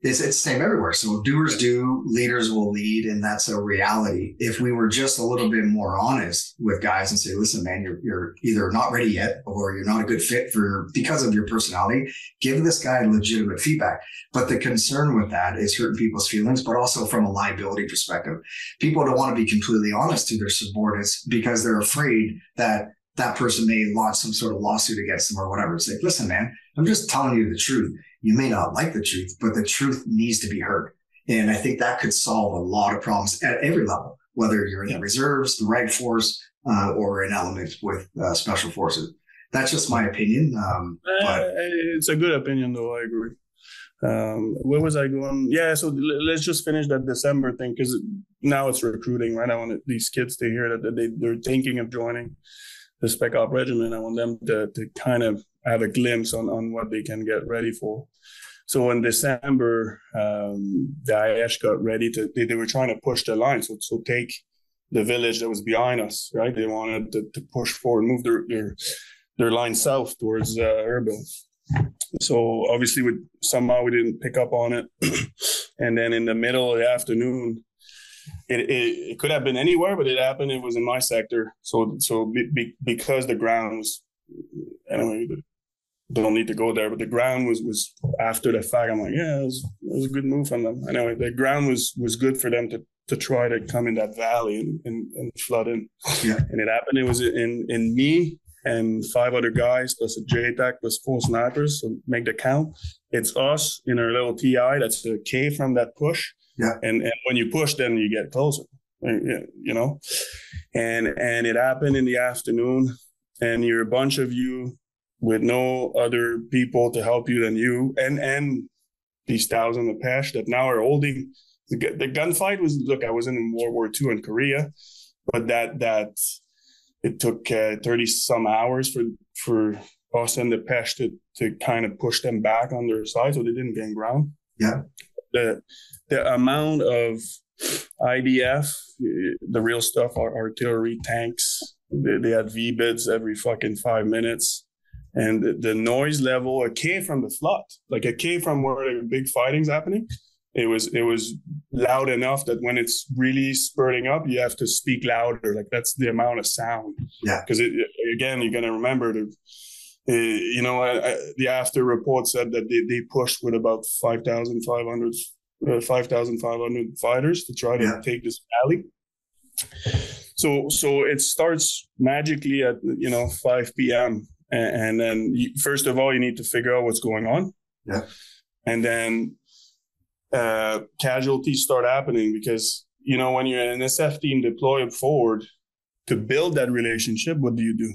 It's the same everywhere. So doers do, leaders will lead, and that's a reality. If we were just a little bit more honest with guys and say, listen, man, you're either not ready yet or you're not a good fit because of your personality, give this guy legitimate feedback. But the concern with that is hurting people's feelings, but also from a liability perspective. People don't want to be completely honest to their subordinates because they're afraid that person may launch some sort of lawsuit against them or whatever. It's like, listen, man, I'm just telling you the truth. You may not like the truth, but the truth needs to be heard. And I think that could solve a lot of problems at every level, whether you're in the reserves, the reg force, or an element with special forces. That's just my opinion. But it's a good opinion, though. I agree. Where was I going? Yeah, so let's just finish that December thing, because now it's recruiting, right? I want these kids to hear that they're thinking of joining the Spec Op Regiment. I want them to kind of have a glimpse on what they can get ready for. So in December, the IH got ready they were trying to push the line. So take the village that was behind us, right? They wanted to push forward, move their line south towards Erbil. So obviously somehow we didn't pick up on it. And then in the middle of the afternoon, it could have been anywhere, but it happened. It was in my sector. So because the ground was, anyway, don't need to go there. But the ground was after the fact. I'm like, yeah, it was a good move from them. Anyway, the ground was good for them to try to come in that valley and flood in. Yeah. And it happened. It was in me and 5 other guys plus a JTF plus 4 snipers. So make the count. It's us in our little TI. That's the K from that push. Yeah. And when you push, then you get closer. You know, and it happened in the afternoon, and you're a bunch of you with no other people to help you than you, and these thousands of Pesh that now are holding the gunfight. Look, I was in World War II in Korea, but that it took 30 some hours for us and the Pesh to kind of push them back on their side, so they didn't gain ground. Yeah, the amount of IDF, the real stuff, artillery, tanks, they had V-bids every fucking 5 minutes. And the noise level, it came from the flood. Like, it came from where the big fighting's happening. It was loud enough that when it's really spurting up, you have to speak louder. Like, that's the amount of sound. Yeah. Because, again, you're going to remember, the after report said that they pushed with about 5,500 fighters to try to take this valley. So it starts magically at 5 p.m. and then first of all you need to figure out what's going on. Yeah. And then casualties start happening because when you're an SF team deployed forward to build that relationship, what do?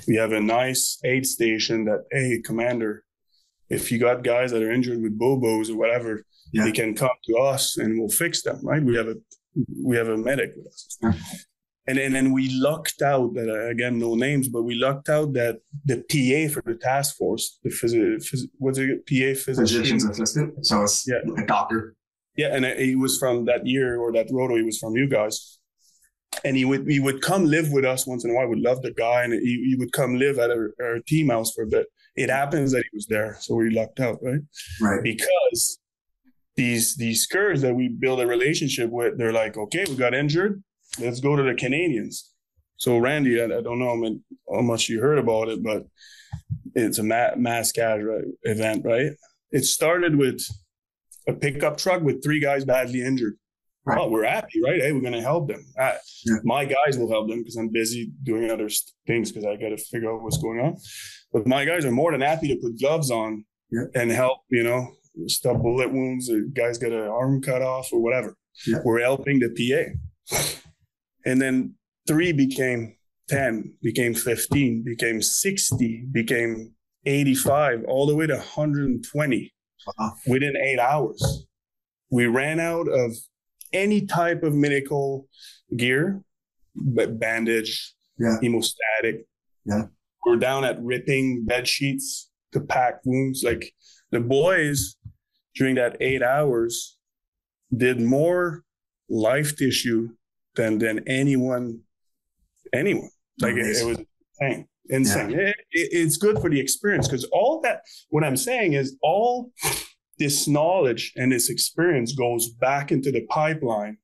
We have a nice aid station that, hey, commander, if you got guys that are injured with bobos or whatever, they can come to us and we'll fix them, right? We have a medic with us. And then we lucked out that, again, no names, but we lucked out that the PA for the task force, what's it, PA physician's assistant. So it's a doctor. Yeah, and he was from that year or that roto. He was from you guys. And he would come live with us once in a while. We loved the guy, and he would come live at our team house for a bit. It happens that he was there, so we lucked out, right? Right. Because these Kurds that we build a relationship with, they're like, okay, we got injured, let's go to the Canadians. So Randy, I don't know how much you heard about it, but it's a mass casualty event, right? It started with a pickup truck with 3 guys badly injured. Right. Oh, we're happy, right? Hey, we're going to help them. My guys will help them because I'm busy doing other things because I got to figure out what's going on. But my guys are more than happy to put gloves on and help, stop bullet wounds. The guys got an arm cut off or whatever. Yeah. We're helping the PA. And then 3 became 10, became 15, became 60, became 85, all the way to 120 within 8 hours. We ran out of any type of medical gear, but bandage, hemostatic. Yeah. We're down at ripping bed sheets to pack wounds. Like, the boys during that 8 hours did more life tissue than anyone. Like, it was insane. Yeah. It's good for the experience because all that, what I'm saying is all this knowledge and this experience goes back into the pipeline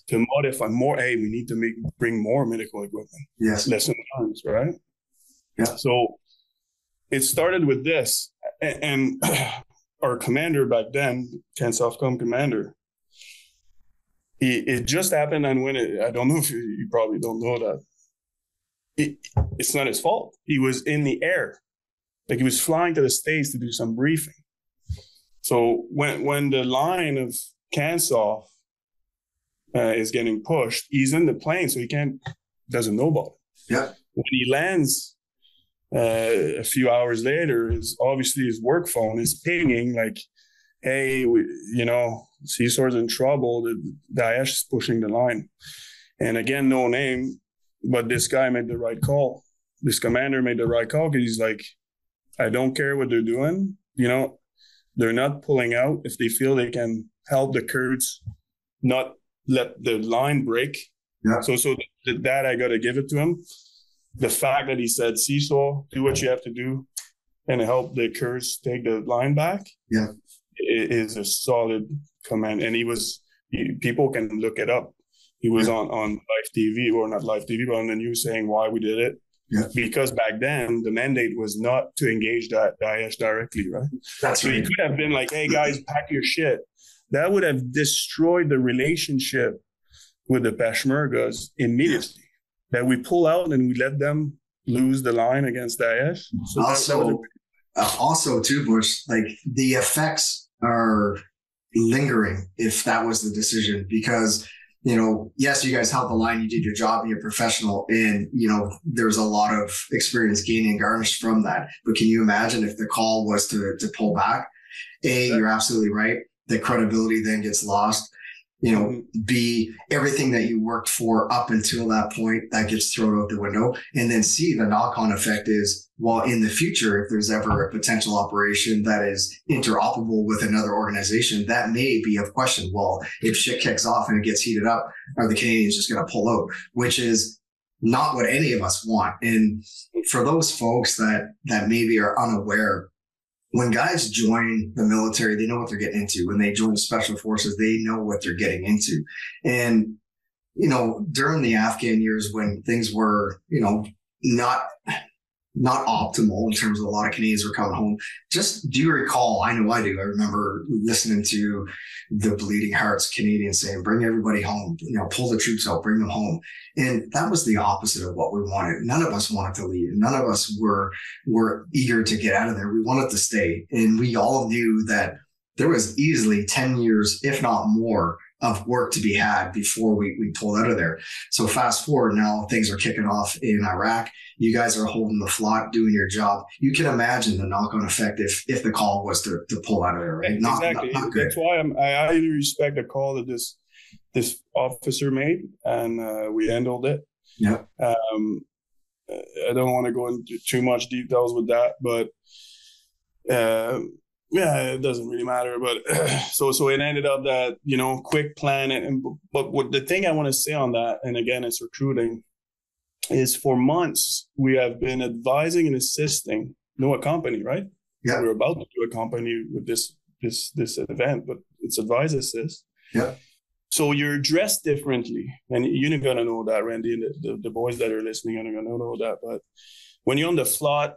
to modify more. Hey, we need to bring more medical equipment. Yes. Lesson learned, right? Yeah. So it started with this. And our commander back then, CANSOFCOM commander, it just happened. And I don't know if you probably don't know that. It's not his fault. He was in the air. Like, he was flying to the States to do some briefing. So when the line of CANSOF is getting pushed, he's in the plane, so he doesn't know about it. Yeah. When he lands a few hours later, obviously his work phone is pinging like, hey, CSOR's in trouble. The Daesh is pushing the line. And again, no name, but this guy made the right call. This commander made the right call because he's like, I don't care what they're doing. They're not pulling out if they feel they can help the Kurds not let the line break. Yeah. So that I got to give it to him. The fact that he said, CSOR, do what you have to do and help the Kurds take the line back is a solid command. And people can look it up. He was on live TV, or not live TV, but on the news saying why we did it. Yeah. Because back then the mandate was not to engage the Daesh directly, right? That's so right. You could have been like, hey guys, pack your shit. That would have destroyed the relationship with the Peshmergas immediately. That we pull out and we let them lose the line against Daesh. So also too, Butch, like the effects are lingering if that was the decision, because yes, you guys held the line, you did your job, and you're professional, and there's a lot of experience gained and garnished from that. But can you imagine if the call was to pull back? You're absolutely right. The credibility then gets lost. B, everything that you worked for up until that point, that gets thrown out the window. And then C, the knock-on effect is, well, in the future, if there's ever a potential operation that is interoperable with another organization, that may be of question. Well, if shit kicks off and it gets heated up, are the Canadians just going to pull out? Which is not what any of us want. And for those folks that maybe are unaware, when guys join the military, they know what they're getting into. When they join the special forces, they know what they're getting into. And, during the Afghan years when things were, not optimal in terms of a lot of Canadians were coming home. Just do you recall? I know I do. I remember listening to the bleeding hearts Canadians saying, bring everybody home, pull the troops out, bring them home. And that was the opposite of what we wanted. None of us wanted to leave. None of us were eager to get out of there. We wanted to stay. And we all knew that there was easily 10 years, if not more, of work to be had before we pulled out of there. So fast forward now, things are kicking off in Iraq. You guys are holding the fort, doing your job. You can imagine the knock-on effect if the call was to pull out of there, right? Exactly. Not good. That's why I highly respect the call that this officer made, and we handled it. Yeah. I don't want to go into too much details with that, but it doesn't really matter. But so it ended up that, quick plan. But what the thing I want to say on that, and again, it's recruiting, is for months we have been advising and assisting a company, right? Yeah. We're about to do a company with this event, but it's advise assist. Yeah. So you're dressed differently, and you're not gonna know that, Randy, and the boys that are listening are gonna know that. But when you're on the floor,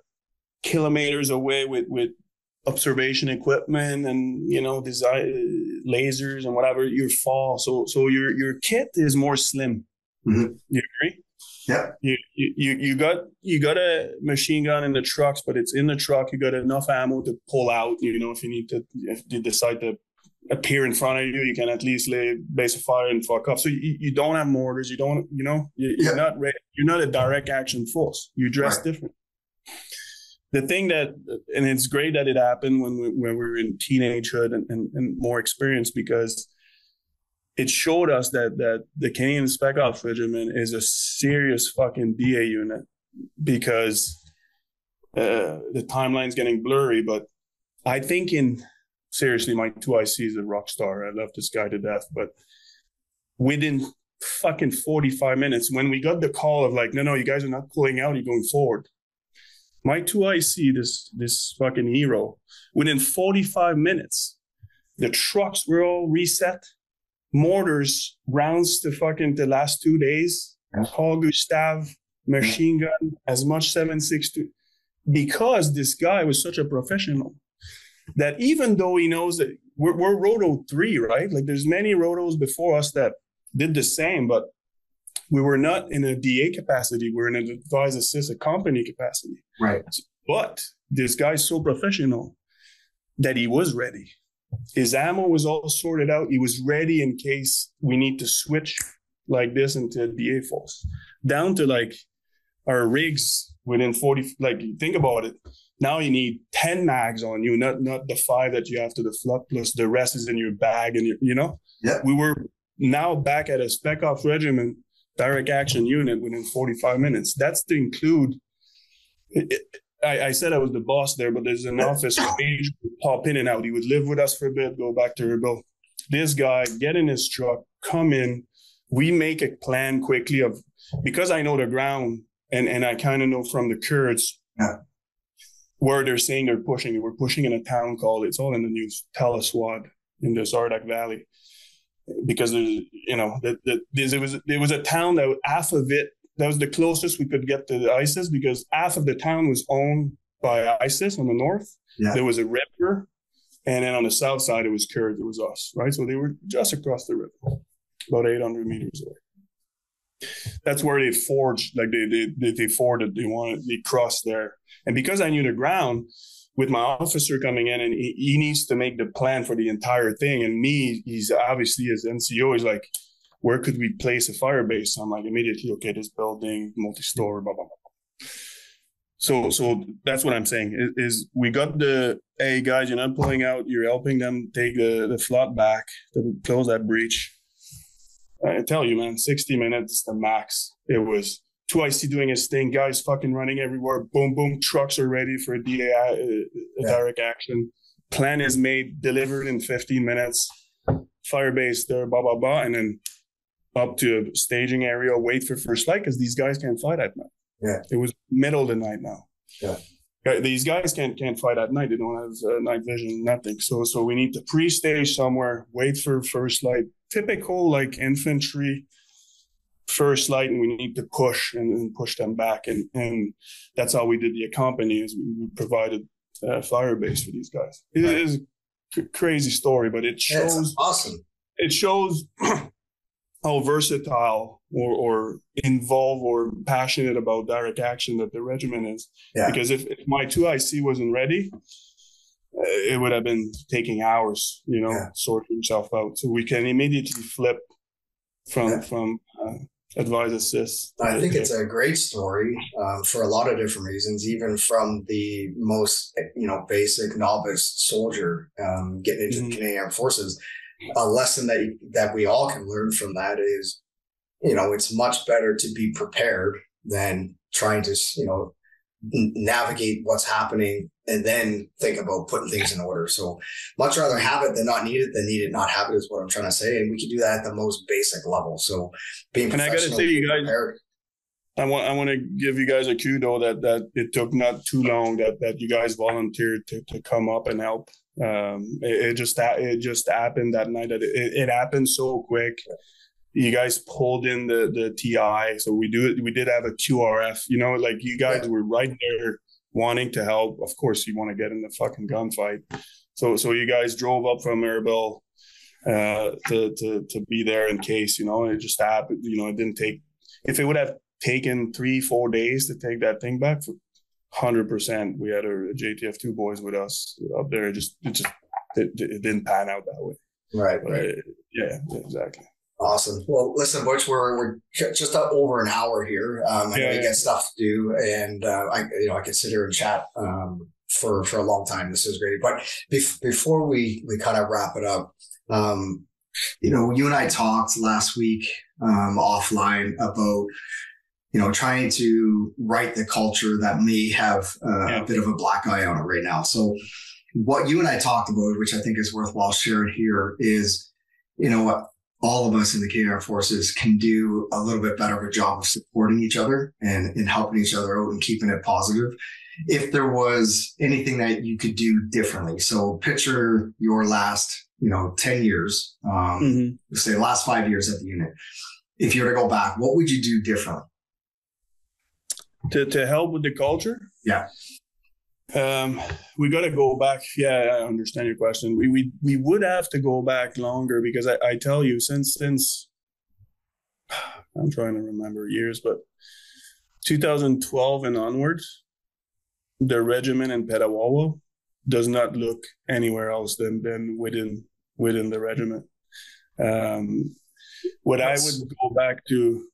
kilometers away with observation equipment and design lasers and whatever, you fall. So your kit is more slim. Mm-hmm. You agree? Yeah. You got a machine gun in the trucks, but it's in the truck. You got enough ammo to pull out. If you decide to appear in front of you, you can at least lay base of fire and fuck up. So you don't have mortars. You don't. You're not ready. You're not a direct action force. You dress different. The thing that, and it's great that it happened when we were in teenagehood and more experienced, because it showed us that the Canadian Spec Ops Regiment is a serious fucking DA unit, because the timeline's getting blurry. But I think seriously, my 2IC is a rock star. I love this guy to death. But within fucking 45 minutes, when we got the call of like, no, you guys are not pulling out, you're going forward. My 2IC, this fucking hero, within 45 minutes, the trucks were all reset. Mortars, rounds to fucking the last 2 days. Carl Gustav, machine gun, as much 7.62. Because this guy was such a professional that even though he knows that we're Roto 3, right? Like there's many Rotos before us that did the same, but we were not in a DA capacity. We're in an advise assist a company capacity. Right. But this guy's so professional that he was ready. His ammo was all sorted out. He was ready in case we need to switch like this into a DA force. Down to like our rigs within 40, like think about it. Now you need 10 mags on you, not the 5 that you have to the flak, plus the rest is in your bag. And Yeah. We were now back at a Spec Ops Regiment direct action unit within 45 minutes. That's to include, I said I was the boss there, but there's an office wage pop in and out. He would live with us for a bit, go back to Rebel. This guy, get in his truck, come in. We make a plan quickly because I know the ground and I kind of know from the Kurds where they're saying they're pushing. We're pushing in a town called, it's all in the news, Tel Aswad in the Zardak Valley. Because there was a town that half of it That was the closest we could get to the ISIS, because half of the town was owned by ISIS on the north. Yeah. There was a river, and then on the south side, it was Kurds. It was us, right? So they were just across the river, about 800 meters away. That's where they forged, like they forded, they crossed there. And because I knew the ground, with my officer coming in, and he needs to make the plan for the entire thing. And me, he's obviously as NCO, he's like, where could we place a fire base? I'm like, immediately, okay, this building, multi-story, blah, blah, blah. So that's what I'm saying is we got hey, guys, you're not pulling out. You're helping them take the flood back to close that breach. I tell you, man, 60 minutes, the max. It was 2IC doing his thing, guys fucking running everywhere. Boom, boom, trucks are ready for a direct action. Plan is made, delivered in 15 minutes. Fire base there, blah, blah, blah. And then up to a staging area, wait for first light, because these guys can't fight at night. Yeah. It was middle of the night now. Yeah. These guys can't fight at night. They don't have night vision, nothing. So we need to pre-stage somewhere, wait for first light. Typical like infantry first light, and we need to push and push them back. And that's how we did the company, is we provided a fire base for these guys. It is a crazy story, but it shows. It's awesome. It shows how versatile or involved or passionate about direct action that the regiment is. Yeah. Because if my 2IC wasn't ready, it would have been taking hours, sorting himself out. So we can immediately flip from advise assist. I think it's a great story for a lot of different reasons, even from the most, basic novice soldier getting into the Canadian Armed Forces. A lesson that we all can learn from that is, it's much better to be prepared than trying to, navigate what's happening and then think about putting things in order. So much rather have it than not need it than need it not have it, is what I'm trying to say. And we can do that at the most basic level. So being professional, and I got to say, you guys, prepared. I want to give you guys a kudo that it took not too long that you guys volunteered to come up and help. It just happened that night. It happened so quick. You guys pulled in the TI, so we did have a QRF. Like you guys were right there wanting to help. Of course, you want to get in the fucking gunfight. So you guys drove up from Mirabel to be there in case. It just happened. It didn't take. If it would have taken 3-4 days to take that thing back, 100%. We had our JTF2 boys with us up there. It didn't pan out that way. Right. Yeah, exactly. Awesome. Well, listen, Butch, we're just over an hour here. I know you got stuff to do, and I could sit here and chat for a long time. This is great. But before we kind of wrap it up, you and I talked last week offline about trying to write the culture that may have a bit of a black eye on it right now. So what you and I talked about, which I think is worthwhile sharing here, is all of us in the Canadian Armed Forces can do a little bit better of a job of supporting each other and helping each other out and keeping it positive. If there was anything that you could do differently. So picture your last, 10 years, say last 5 years at the unit. If you were to go back, what would you do differently? To help with the culture? Yeah. We got to go back. Yeah, I understand your question. We would have to go back longer, because I tell you, since I'm trying to remember years, but 2012 and onwards, the regiment in Petawawa does not look anywhere else than within the regiment. What I would go back to,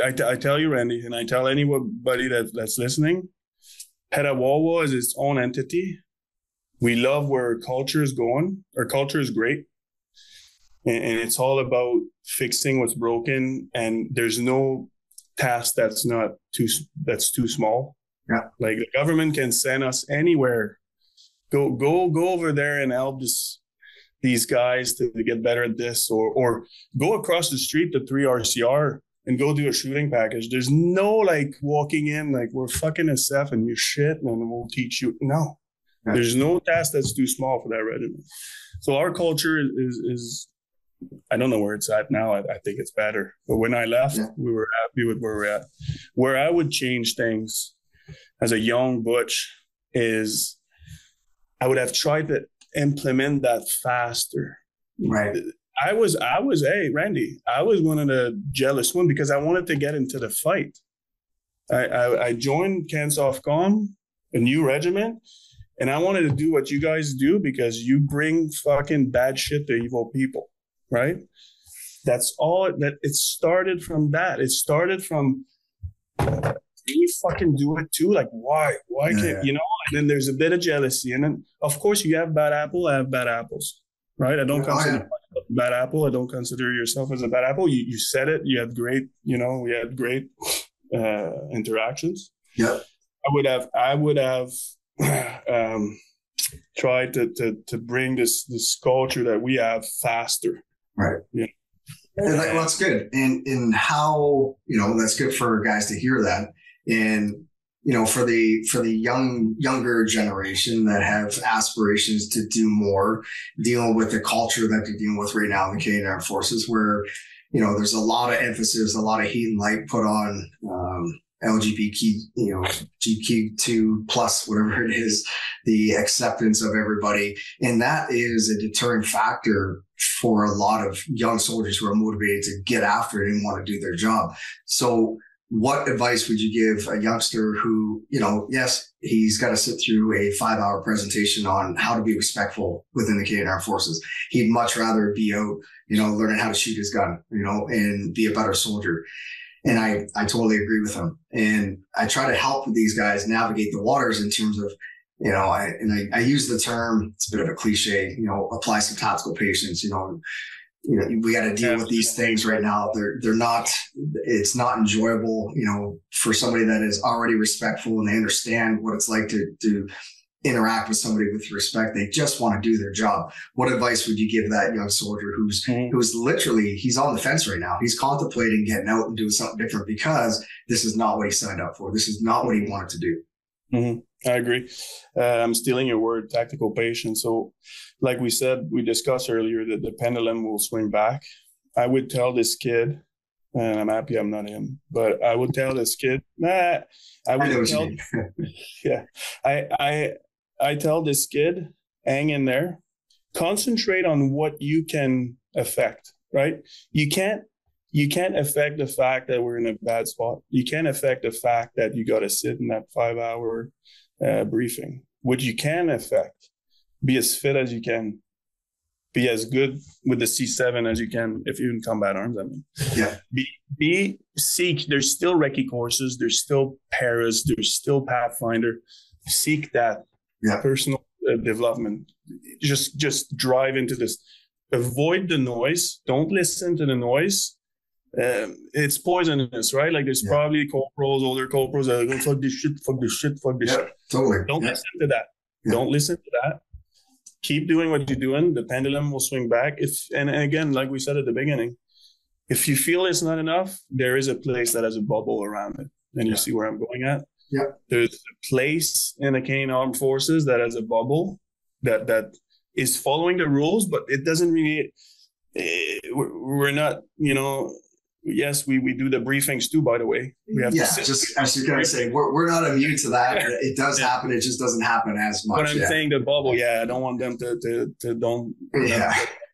I tell you, Randy, and I tell anybody that's listening, Petawawa is its own entity. We love where our culture is going. Our culture is great. And it's all about fixing what's broken. And there's no task that's too small. Yeah. Like the government can send us anywhere. Go over there and help these guys to get better at this, or go across the street to 3 RCR and go do a shooting package. There's no walking in, we're fucking SF and you shit and we'll teach you. No, there's no task that's too small for that regiment. So our culture is I don't know where it's at now. I think it's better. But when I left, we were happy with where we're at. Where I would change things as a young Butch is I would have tried to implement that faster. Right. Hey, Randy, I was one of the jealous one because I wanted to get into the fight. I joined CSOR, a new regiment, and I wanted to do what you guys do because you bring fucking bad shit to evil people, right? That's all that it started from that. It started from you fucking do it too. Like, why can't, you know? And then there's a bit of jealousy. And then, of course, you have bad apple, I have bad apples, right? I don't consider bad apple. I don't consider yourself as a bad apple. You said it. You had great, we had great interactions. Yeah. I would have tried to bring this culture that we have faster. Right. Yeah. And that's good. And how, that's good for guys to hear that. And, for the younger generation that have aspirations to do more, dealing with the culture that they're dealing with right now in the Canadian Armed Forces, where, there's a lot of emphasis, a lot of heat and light put on, LGBTQ, GQ2 plus, whatever it is, the acceptance of everybody. And that is a deterring factor for a lot of young soldiers who are motivated to get after it and want to do their job. So what advice would you give a youngster who, yes, he's got to sit through a 5-hour presentation on how to be respectful within the Canadian Armed Forces. He'd much rather be out, learning how to shoot his gun, and be a better soldier. And I totally agree with him. And I try to help these guys navigate the waters in terms of, I use the term, it's a bit of a cliche, apply some tactical patience, we got to deal with these things right now. They're not, it's not enjoyable, for somebody that is already respectful and they understand what it's like to interact with somebody with respect. They just want to do their job. What advice would you give that young soldier who's literally, he's on the fence right now. He's contemplating getting out and doing something different because this is not what he signed up for. This is not what he wanted to do. Mm-hmm. I agree. I'm stealing your word, tactical patience. So like we discussed earlier that the pendulum will swing back. I would tell this kid, and I'm happy I'm not him, but I would tell this kid, I tell this kid, hang in there, concentrate on what you can affect, right? You can't affect the fact that we're in a bad spot. You can't affect the fact that you got to sit in that 5-hour briefing. What you can affect, be as fit as you can, be as good with the C7 as you can, if you're in combat arms, I mean. Yeah. Seek, there's still recce courses, there's still paras, there's still Pathfinder. Seek that personal development. Just drive into this. Avoid the noise. Don't listen to the noise. It's poisonous, right? Like there's probably corporals, older corporals that go, fuck this shit. Totally. Don't listen to that. Don't listen to that. Keep doing what you're doing. The pendulum will swing back. And again, like we said at the beginning, if you feel it's not enough, there is a place that has a bubble around it. And you see where I'm going at? Yeah. There's a place in the Canadian Armed Forces that has a bubble that is following the rules, but it doesn't really, we're not, yes, we do the briefings too, by the way. We have just as you're going to say, we're not immune to that. It does happen. It just doesn't happen as much. But I'm saying the bubble, I don't want them to don't.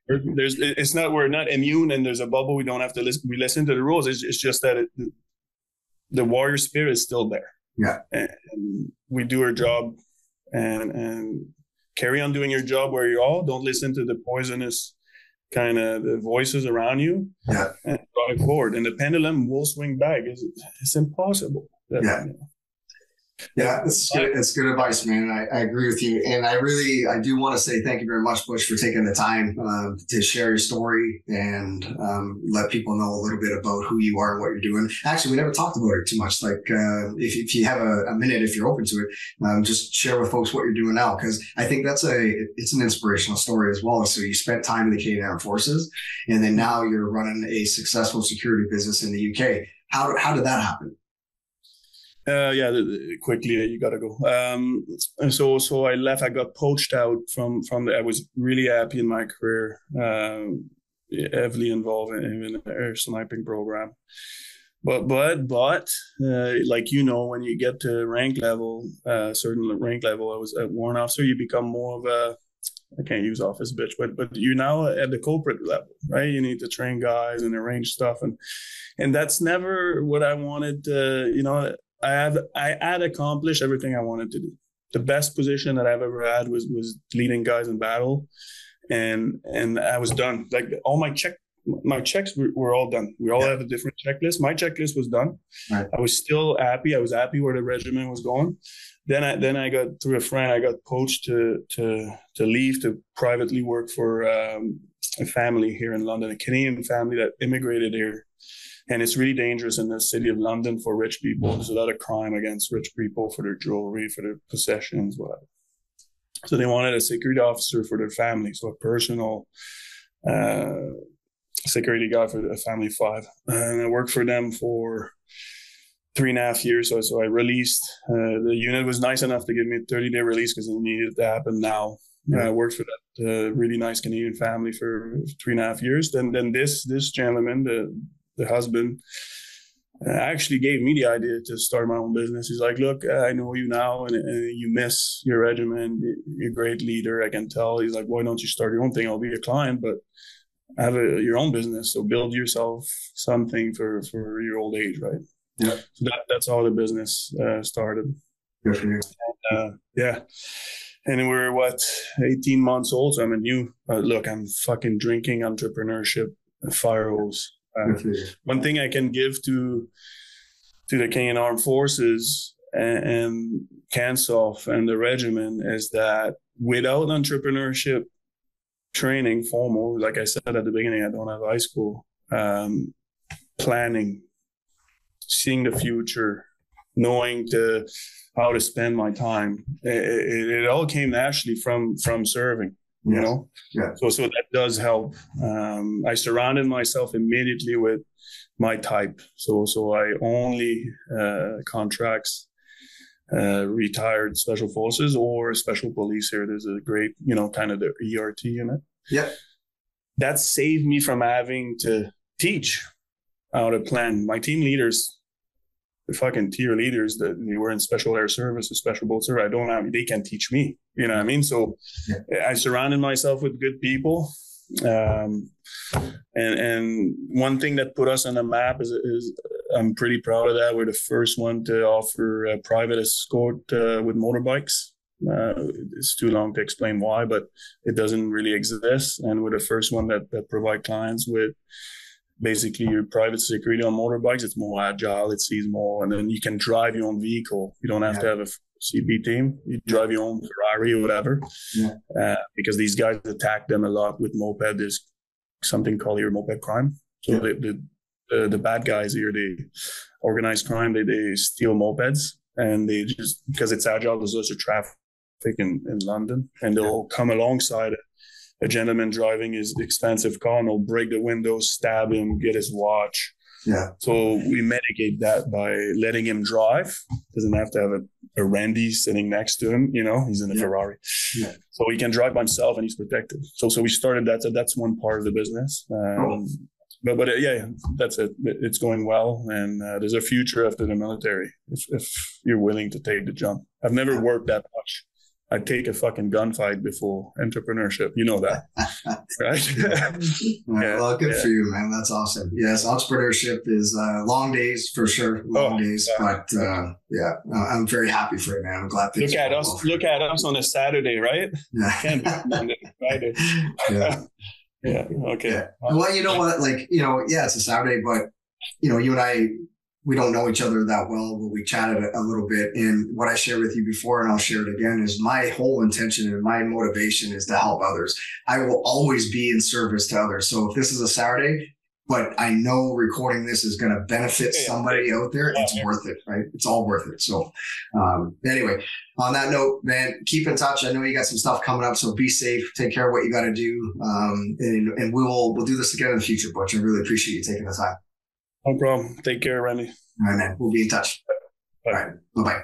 It's not, we're not immune and there's a bubble. We don't have to listen. We listen to the rules. It's just that the warrior spirit is still there. Yeah. And we do our job and carry on doing your job where you are. Don't listen to the poisonous kind of the voices around you. Yeah. And drive forward. And the pendulum will swing back. It's impossible. Yeah, that's good. That's good advice, man. I agree with you. And I do want to say thank you very much, Butch, for taking the time to share your story and let people know a little bit about who you are and what you're doing. Actually, we never talked about it too much. Like if you have a minute, if you're open to it, just share with folks what you're doing now. Because I think it's an inspirational story as well. So you spent time in the Canadian Armed Forces and then now you're running a successful security business in the UK. How did that happen? Quickly, you gotta go. So I left. I got poached out from I was really happy in my career. heavily involved in the air sniping program. But like, when you get to rank level, certain rank level, I was at warrant officer, you become more of a, I can't use office bitch, but you're now at the corporate level, right? You need to train guys and arrange stuff, and that's never what I wanted to, I had accomplished everything I wanted to do. The best position that I've ever had was leading guys in battle, and I was done. Like all my checks were all done. We all have a different checklist. My checklist was done. Right. I was still happy. I was happy where the regiment was going. Then I got, through a friend, I got poached to leave to privately work for a family here in London, a Canadian family that immigrated here. And it's really dangerous in the city of London for rich people. There's a lot of crime against rich people for their jewelry, for their possessions, whatever. So they wanted a security officer for their family, so a personal security guy for a family of 5. And I worked for them for 3.5 years. So I released. The unit was nice enough to give me a 30-day release because it needed to happen now. I worked for that really nice Canadian family for 3.5 years. Then this gentleman, the husband, actually gave me the idea to start my own business. He's like, look, I know you now, and you miss your regiment. You're a great leader, I can tell. He's like, why don't you start your own thing? I'll be a client, but have your own business. So build yourself something for your old age, right? Yeah. So that's how the business started. Good for you. And, and then we're 18 months old. So I'm a new look. I'm fucking drinking entrepreneurship, fire hose. One thing I can give to the Canadian Armed Forces and CANSOF and the regiment is that without entrepreneurship training, formal, like I said at the beginning, I don't have high school, planning, seeing the future, knowing how to spend my time. It all came naturally from serving, you know? Yeah. So that does help. I surrounded myself immediately with my type. So I only contracts retired special forces or special police here. There's a great, kind of the ERT in it. Yeah. That saved me from having to teach how to plan. My team leaders, the fucking tier leaders that they were in special air service or special boat service, they can teach me, you know what I mean? So I surrounded myself with good people. And one thing that put us on the map is I'm pretty proud of that. We're the first one to offer a private escort with motorbikes. It's too long to explain why, but it doesn't really exist. And we're the first one that provide clients with basically your private security on motorbikes. It's more agile, it sees more, and then you can drive your own vehicle. You don't have to have a CB team. You drive your own Ferrari or whatever. Because these guys attack them a lot with moped. There's something called here moped crime. So the bad guys here, they organize crime. They steal mopeds, and they just, because it's agile, there's lots of traffic in London, and they'll come alongside a gentleman driving his expensive car, and they'll break the windows, stab him, get his watch. Yeah. So we mitigate that by letting him drive. Doesn't have to have a Randy sitting next to him. He's in a Ferrari. Yeah. So he can drive by himself and he's protected. So we started that. So that's one part of the business. But that's it. It's going well, and there's a future after the military if you're willing to take the jump. I've never worked that much. I'd take a fucking gunfight before entrepreneurship. You know that, right? Well, good for you, man. That's awesome. Yes, entrepreneurship is long days for sure. Long days, but I'm very happy for it, man. I'm glad. Look at us on a Saturday, right? Yeah. Can't do Monday, Friday. Yeah. Okay. Yeah. Well, you know what? It's a Saturday, but you and I, we don't know each other that well, but we chatted a little bit. And what I shared with you before, and I'll share it again, is my whole intention and my motivation is to help others. I will always be in service to others. So if this is a Saturday, but I know recording this is going to benefit somebody out there, it's worth it, right? It's all worth it. So anyway, on that note, man, keep in touch. I know you got some stuff coming up, so be safe. Take care of what you got to do. And we'll do this again in the future, Butch. I really appreciate you taking the time. No problem. Take care, Randy. All right, man. We'll be in touch. Bye. All right. Bye-bye.